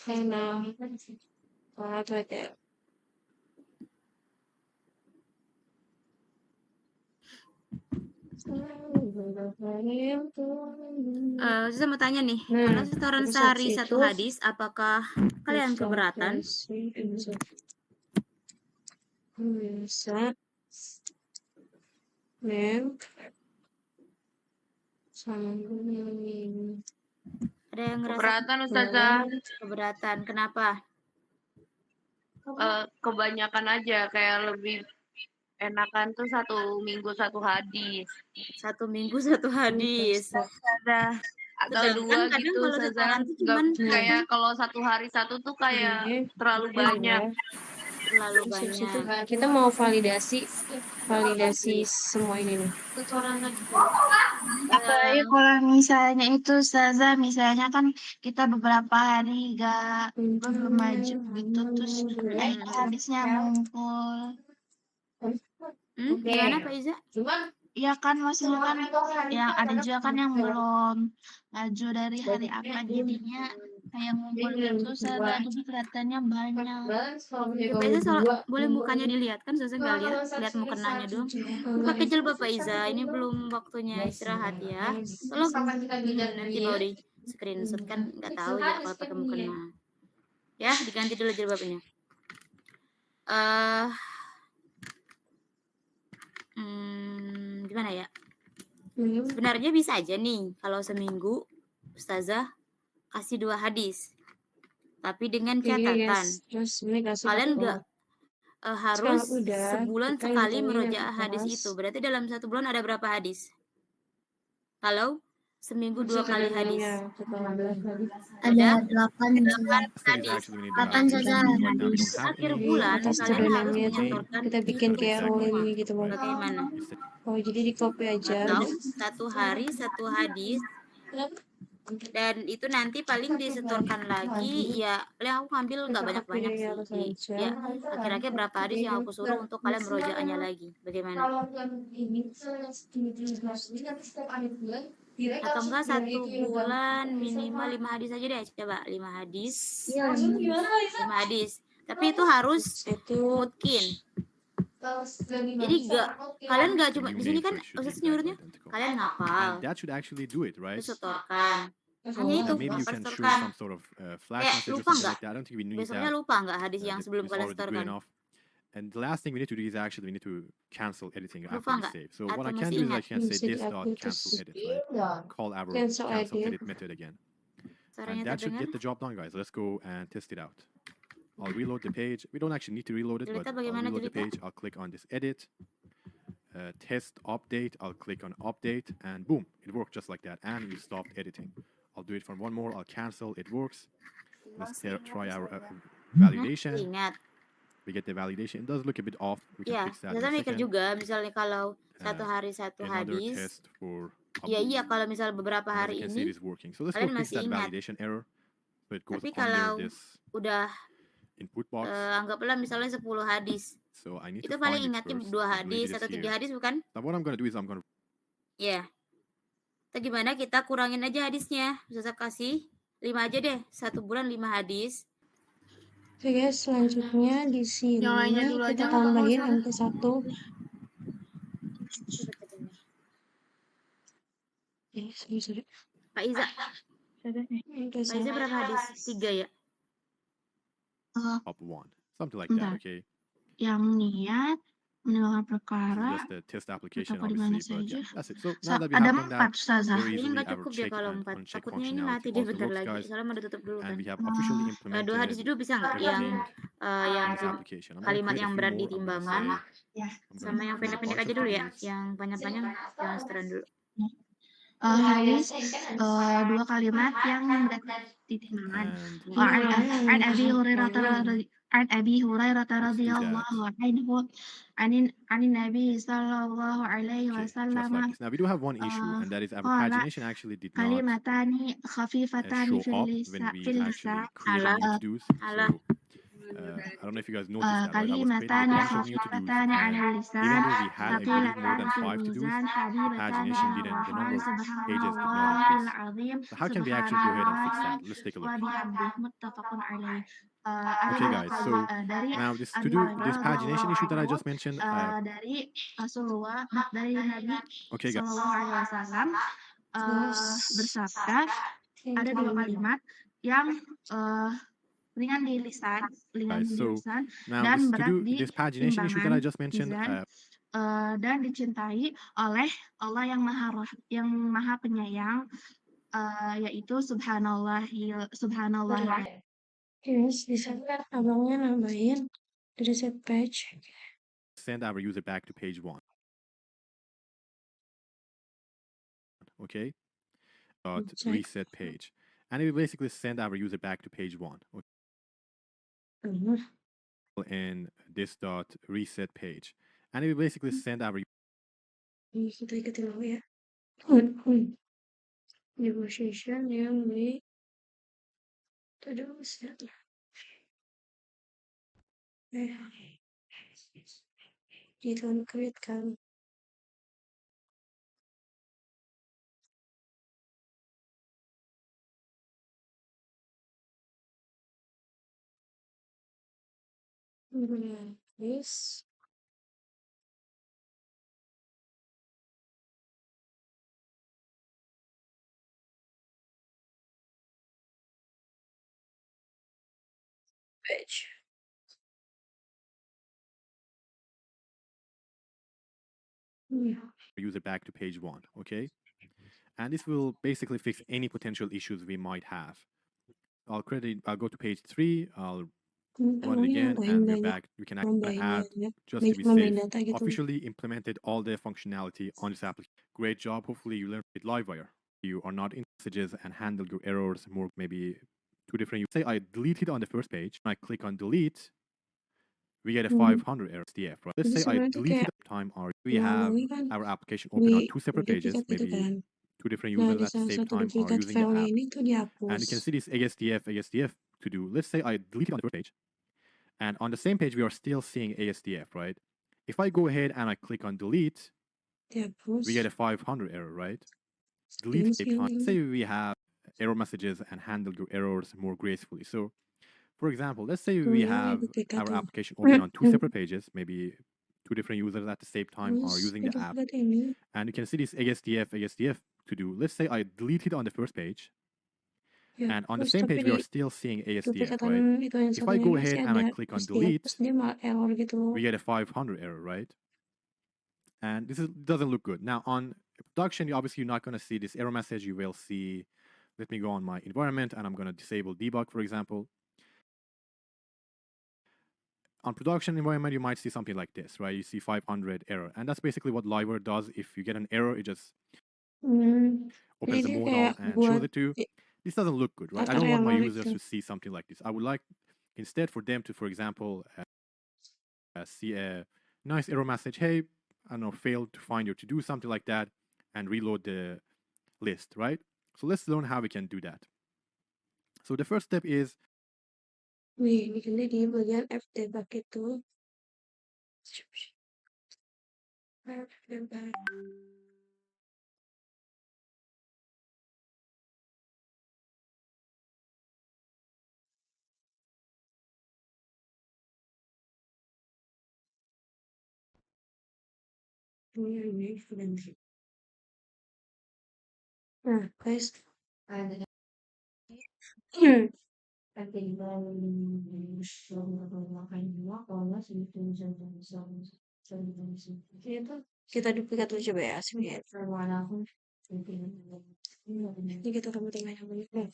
Karena Saya mau tanya nih, kalau setoran sehari satu hadis, apakah kalian keberatan? Bisa. Ada yang ngerasa Keberatan Ustazah. keberatan? Kenapa? Kebanyakan aja, kayak lebih enakan tuh 1 minggu 1 hadis. 1 minggu 1 hadis. Ada atau 2 kadang gitu kalau Ustazah. setoran tuh cuman Kayak kalau 1 hari 1 tuh kayak terlalu banyak. terlalu banyak. Kita mau validasi semua ini nih. Apalagi kalau misalnya itu Ustazah, misalnya kan kita beberapa hari belum maju gitu, terus habisnya ngumpul. Gimana Pak Iza? Ya kan maksudnya kan yang ada juga kan yang belum maju dari hari apa, jadinya kayak ngumpul gitu Ustazah, jadi kelihatannya banyak. Pak Iza boleh mukanya dilihat kan? Saya nggak lihat mukenanya dong. Pakai jilbab Pak Iza, ini belum waktunya istirahat ya. Tolong nanti mau di screenshot kan nggak tahu ya kalau pakai mukena. Ya, diganti dulu jilbabnya. Gimana ya? Sebenarnya bisa aja nih kalau seminggu Ustazah kasih 2 hadis. Tapi dengan catatan kalian nggak harus sebulan sekali merojaah hadis itu. Berarti dalam 1 bulan ada berapa hadis? Kalau seminggu 2 kali hadis. Ada 8 hadis. Akhir bulan kalian harus menyetorkan kita bikin kayak rolling gitu loh. Bagaimana? Oh, jadi di copy aja. Atau 1 hari 1 hadis. Dan itu nanti paling disetorkan lagi, ya paling aku ngambil nggak banyak-banyak sih. Ya, akhir-akhir berapa hadis yang aku suruh untuk kalian merojaahnya lagi. Bagaimana? Atau enggak 1 bulan minimal 5 hadis aja deh, coba 5 hadis. 5 hadis. Tapi itu harus mungkin. Jadi kalian nggak cuma di sini kan Ustaz nyuruhnya kalian ngapal. That should actually do it, right? Terus setorkan. Hanya itu, Maybe you can show setorkan. some sort of flash Kayak message or lupa something nggak? like that. I don't think we need Besoknya that. lupa nggak hadis yang sebelum It's kalian already good setorkan? enough. And the last thing we need to do is actually we need to cancel editing Lupa after we nggak? save. So Atau what I masih can do is I ingat? can say this dot cancel edit, right? Call our cancel edit method again. Caranya And that should terdengar? get the job done, guys. Let's go and test it out. I'll reload the page. We don't actually need to reload it, but Jelita I'll bagaimana reload the Jelita? page. I'll click on this edit. Test update. I'll click on update and boom, it worked just like that. And we stopped editing. I'll do it for one more. I'll cancel. It works. Let's try our validation. Ingat. We get the validation. It does look a bit off. We can Ya, fix that in saya a mikir second. juga, misalnya kalau satu hari satu Another hadis, test for ya iya kalau misalnya beberapa and as hari you can see, ini, it is working. So let's go kalian fix masih that ingat. validation error. So it goes Tapi under kalau this udah input box. anggaplah misalnya 10 hadis, So I need itu to paling find it ingatnya first. 2 I believe hadis it is atau 3 here. hadis bukan? Now what I'm gonna do is I'm gonna Ya. Kita gimana kita kurangin aja hadisnya. Bisa kasih 5 aja deh. 1 bulan 5 hadis. Oke guys, selanjutnya di sini Yang lainnya dulu kita aja nggak apa-apa, tambahin Ustazah. MP1. Sorry. Pak Iza. Pak Iza berapa hadis? 3 ya? up one, something like Bentar. that. Okay. Yang niat meninggalkan This perkara is just the test application, atau di mana obviously, but saja. yeah, that's it. So now that we Ada have done 4 that, Ustazah. very Ini easily nggak our cukup deh check kalau and 4. uncheck Takutnya ini mati functionality deh also bentar works, lagi. guys. Soalnya mau ditutup dulu And kan. we have officially 2 hadis implemented itu bisa nggak yang everything yang in this application. I'm gonna kalimat create a yang few berat more. di I'm gonna timbangan say Ya. I'm sama gonna yang create a pendek-pendek bunch aja of dulu ya. these. Yang panjang-panjang jangan seteran dulu. Hadis 2 kalimat yang berat di timbangan. And An Abi Hurairah عن أبي هريرة رضي let's do الله that. عنه عن النبي صلى الله عليه Okay, just وسلم like this. Now we do have one issue, and that is our قال pagination actually did not كلمتان خفيفتان show في up when اللسان we actually created Alah. new to-dos. Alah. So I don't know if you guys noticed that, right? I was creating a كلمتان bunch of new to-dos, خفيفتان على and اللسان even though we had, I believe, more ثقيلتان than في 5 to-dos, الميزان حبيبتان pagination إلى didn't, the الرحمن number of سبحان pages did not الله increase. العظيم So how can we سبحان actually go ahead and fix الله that? Let's take a look. وبحمده متفق عليه. Okay, guys. So dari now this to-do, this pagination issue that I just mentioned. dari Rasulullah dari Nabi Okay, guys. Shallallahu Alaihi Wasallam bersabda ada 2 kalimat yang ringan di lisan, So now dan this berat to-do, di this pagination issue that I timbangan just mentioned. mizan, dan dicintai oleh Allah yang maha penyayang, yaitu subhanallah. Guys, di sana abangnya nambahin di reset page. Send our user back to page 1. Okay. Reset page, and it will basically send our user back to page 1. Okay. In this dot reset page, and it will basically send our Kita ikutin dulu ya. Negotiation yang di terus ya. Kita create kan. This. Page. user back to page 1. Okay, and this will basically fix any potential issues we might have. I'll go to page 3. I'll run it again, and we're back. We can actually add, just to be safe, officially implemented all the functionality on this application. Great job. Hopefully you learned it live wire. You are not in messages and handle your errors more, maybe 2 different. Say I deleted on the first page. I click on delete. We get a 500 error SDF, right? Let's say I deleted time. We have our application open on 2 separate pages, maybe two different Nah, users di at the salah same satu time are duplikat using the filenya app. ini tuh And you dihapus. can see this ASDF to do. Let's say I delete it on the first page. And on the same page, we are still seeing ASDF, right? If I go ahead and I click on delete, Dihapus. we get a 500 error, right? Delete Ini at the same time. sini. Say we have error messages and handle your errors more gracefully. So, for example, let's say we Ini have duplikat our tuh. application open on two separate pages, maybe two different users at the same time are Terus using the app. duplikat ini. And you can see this ASDF to do. Let's say I delete it on the first page. Ya, And on the terus same tapi page, we di are still seeing ASDF, duplikatan right? itu yang If I satunya go masih ahead and I ada. click on Terus delete, dia malah error gitu. we get a 500 error, right? And this doesn't look good. Now on production, you obviously you're not going to see this error message. You will see, let me go on my environment and I'm going to disable debug, for example. On production environment, you might see something like this, right? You see 500 error. And that's basically what Liver does. If you get an error, it just opens the Jadi modal kayak and buat shows it to you. This doesn't look good, right? I tata don't want my error users itu. to see something like this. I would like instead for them to, for example, see a nice error message. Hey, I don't know, failed to find your to-do, something like that, and reload the list, right? So let's learn how we can do that. So the first step is Nih, bikinnya di bagian F debug itu. F debug. Ini. Nah, guys. Ada. Itu kita duplikat dulu coba ya sini. Ini kita akan tinggal yang banyak nih.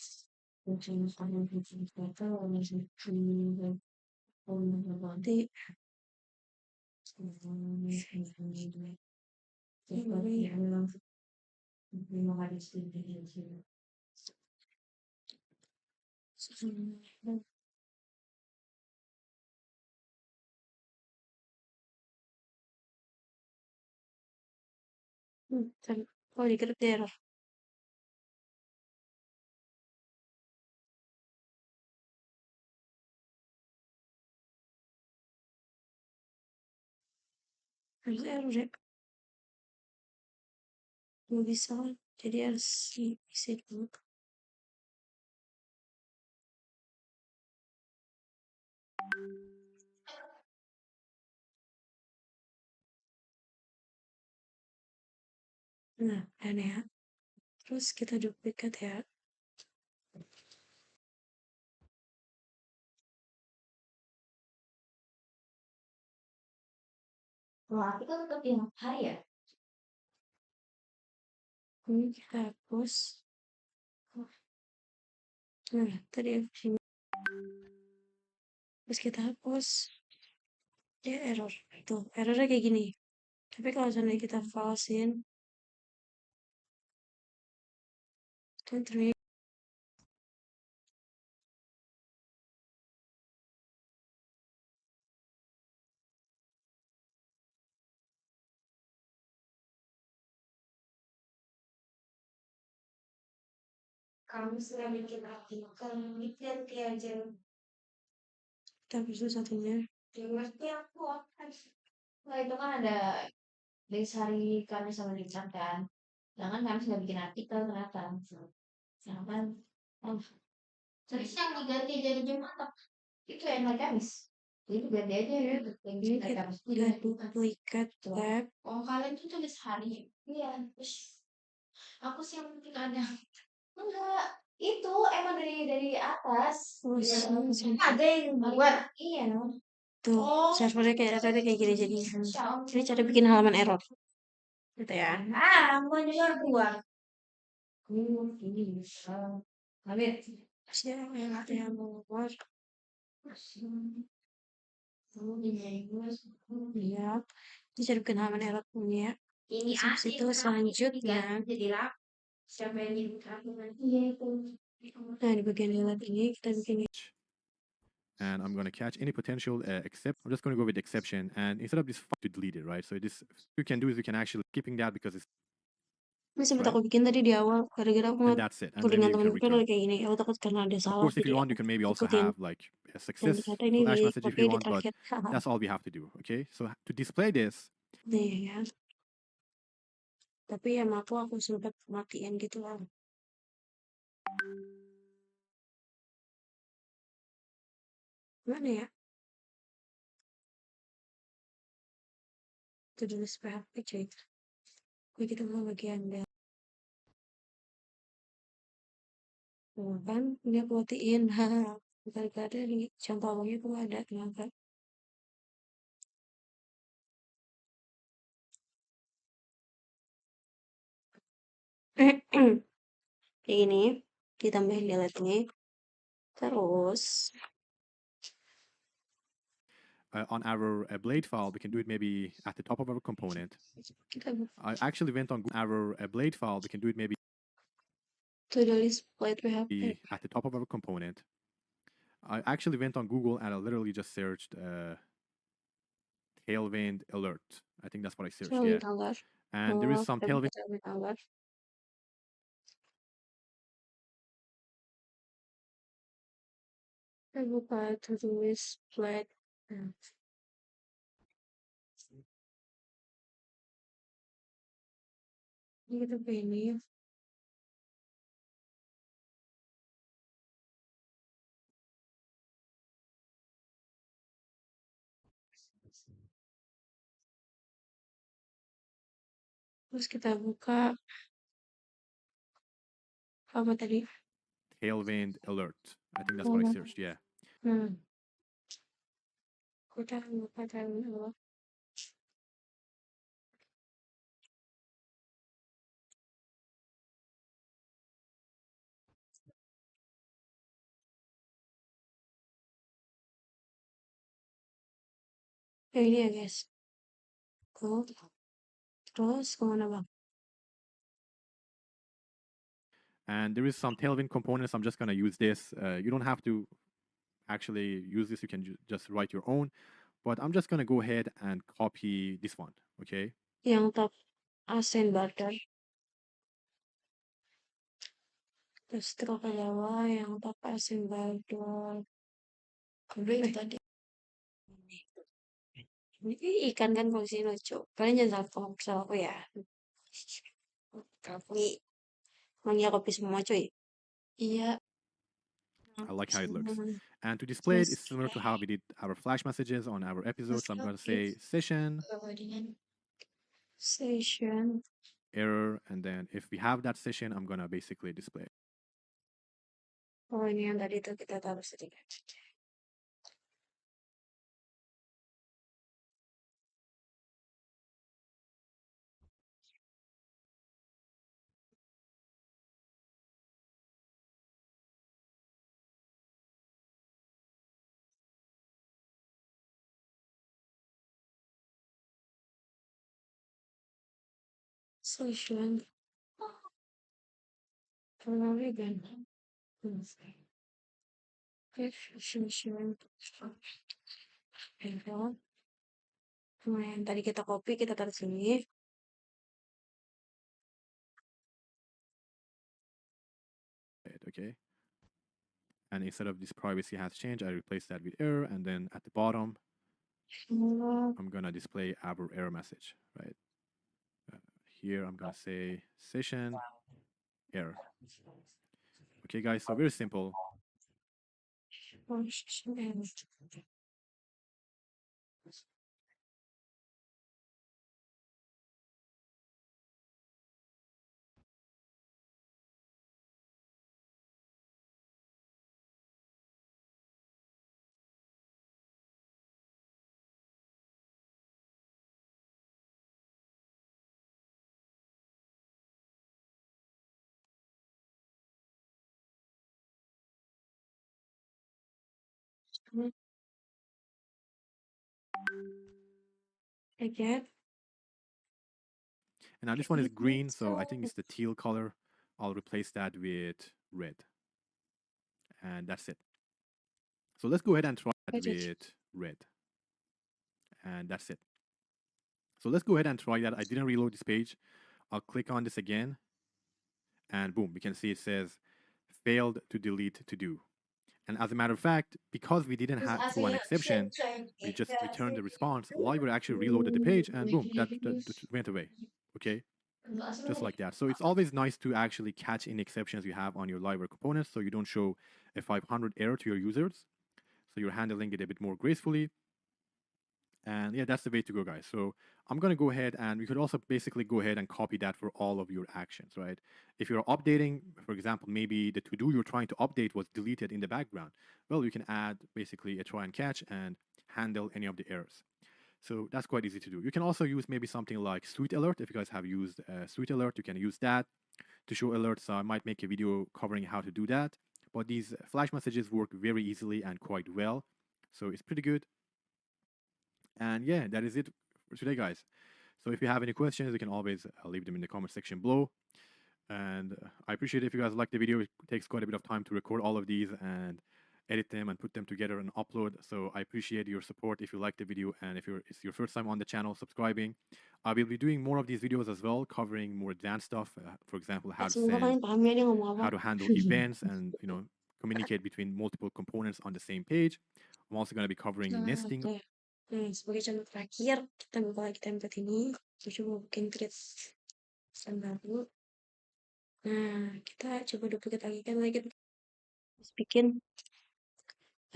Nanti oh dikit error. Harus error ya. Nggak bisa, jadi harus isi dulu. Nah, dan ya. Terus kita duplikat ya. Wah, itu tetap yang hari ya? Ini kita hapus. Nah, tadi ini. Terus kita hapus. Dia error. Tuh, errornya kayak gini. Tapi kalau seandainya kita falsein, tuh ternyata kamu sudah bikin artikel, ganti aja. Kita hapus dulu satunya. Ngerti aku kan. Nah, itu kan ada dari hari kami sama Richard kan. Jangan kami sudah bikin artikel ternyata. Jangan. Oh, terus yang diganti jadi Jumat itu yang hari Kamis. Jadi ganti aja ya. Yang Ini hari kita Kamis. udah duplikat tab. Oh, kalian tuh tulis hari. Iya. Terus aku sih yang penting ada. Enggak. Itu emang dari atas. Oh, sini. Ada yang buat. Iya. Tuh, servernya kayak gini jadi. Ini cara bikin halaman error. Gitu ya. Mau juga buat. Ini bisa. Habis. Siapa yang mau buat? Lihat. Ini cara bikin halaman error punya. Ini Terus itu selanjutnya. jadi rap. Siapa yang nyebut aku nanti? Iya itu. Nah, di bagian highlight ini kita bikin and I'm going to catch any potential except. I'm just going to go with exception, and instead of this to delete it, right? So this you can do is you can actually skipping that because it's Sempet right? aku bikin tadi di awal, gara-gara aku And ngeliat that's it. And then codingan you can temenku kan return. udah kayak gini. Aku takut karena ada Of salah, course, if jadi you want, aku you can maybe also ikutin. have like a Dan success ternyata ini flash message if di-copy you di want, but terakhir. that's all we have to do. Okay, so to display this, Nih ya. Tapi ya maaf aku sempet matiin gitu lah. Mana ya? To do list PHP cuy. Gue kita mau bagian dari. Tuh kan, ini aku matiin. Gara-gara di contoh abangnya aku nggak ada. Kenapa? Kayak gini. Ditambahin delete-nya. Terus. on our blade file, we can do it maybe at the top of our component. Kita I actually went on our blade file. We can do it maybe to do list plate PHP. at the top of our component. I actually went on Google and I literally just searched tailwind alert. I think that's what I searched. Yeah, and there is some tailwind. Kita buka to do list plate. Ini kita pilih. Terus kita buka apa tadi? Tailwind alert. I think that's what I searched. Yeah. Kita buka tailwind alert. Ini ya guys. Terus kemana bang? And there is some tailwind components. I'm just gonna use this. You don't have to actually use this. You can just write your own. But I'm just gonna go ahead and copy this one. Okay. Yang top ascend butter. Terus scroll ke bawah yang top ascend butter. Ini tadi. Ini ikan kan kalau sini lucu. Kalian jangan salah paham kesal aku ya. Tapi mangnya kopi semua cuy. Iya. I like how it looks. And to display it, it's similar to how we did our flash messages on our episodes. So I'm going to say session, error, and then if we have that session, I'm going to basically display it. Oh, ini yang tadi tuh kita taruh sedikit. Session. Kalau vegan. Session. Error. Nah, yang tadi kita copy, kita taruh sini. Okay. And instead of this privacy has changed, I replace that with error. And then at the bottom, I'm going to display our error message, right? Here, I'm going to say session, error. Okay, guys, so very simple. Again. And now this one is green, so I think it's the teal color. I'll replace that with red. And that's it. So let's go ahead and try that with red. And that's it. So let's go ahead and try that. I didn't reload this page. I'll click on this again and boom, we can see it says failed to delete to do. And as a matter of fact, because we didn't have throw an exception, we just returned the response. Library actually reloaded the page, and boom, that went away. Okay, just like that. So it's always nice to actually catch any exceptions you have on your library components, so you don't show a 500 error to your users. So you're handling it a bit more gracefully. And yeah, that's the way to go, guys. So I'm going to go ahead, and we could also basically go ahead and copy that for all of your actions, right? If you're updating, for example, maybe the to-do you're trying to update was deleted in the background. Well, you can add basically a try and catch and handle any of the errors. So that's quite easy to do. You can also use maybe something like Suite Alert. If you guys have used Suite Alert, you can use that to show alerts. I might make a video covering how to do that. But these flash messages work very easily and quite well. So it's pretty good. And yeah, that is it for today, guys. So if you have any questions, you can always leave them in the comment section below. And I appreciate it if you guys like the video. It takes quite a bit of time to record all of these and edit them and put them together and upload. So I appreciate your support if you like the video, and if it's your first time on the channel, subscribing. I will be doing more of these videos as well, covering more advanced stuff. For example, how to Semoga send, kalian paham ya dia ngomong apa. how to handle events, and communicate between multiple components on the same page. I'm also going to be covering nesting. Oke. Nah, sebagai contoh terakhir, kita buka lagi template ini. Kita coba bikin create baru. Nah, kita coba duplicate lagi kan lagi.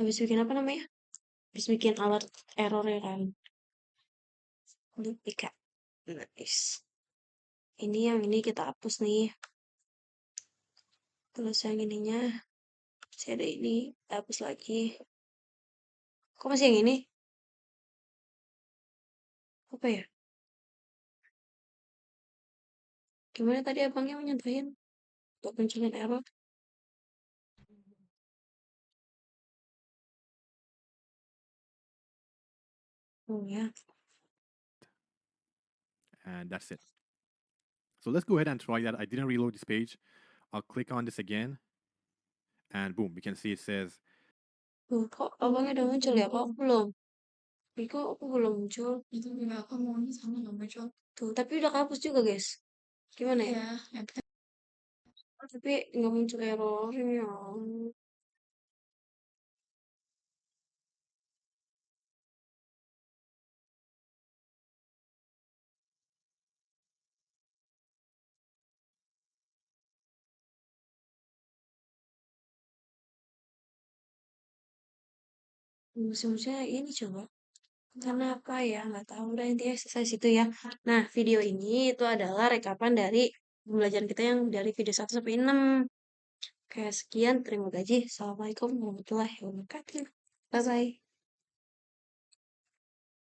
Habis bikin apa namanya? Habis bikin alert error ya kan. Duplicate. Nice. Ini yang ini kita hapus nih. Terus yang ininya masih ada ini, kita hapus lagi. Kok masih yang ini? Apa ya? Gimana tadi abangnya menyampaikan buat munculin error? Oh ya. And that's it. So let's go ahead and try that. I didn't reload this page. I'll click on this again, and boom, we can see it says. Tuh, kok abangnya udah muncul ya? Kok aku belum? Tapi kok aku belum muncul? Itu juga aku maunya sama nggak muncul. Tuh, tapi udah kehapus juga guys. Gimana ya? Tapi nggak muncul errornya. Musim-musimnya ini coba. Karena apa ya? Nggak tahu udah intinya selesai situ ya. Nah, video ini itu adalah rekapan dari pembelajaran kita yang dari video 1 sampai 6. Kayak sekian, terima kasih. Assalamualaikum warahmatullahi wabarakatuh. Bye-bye.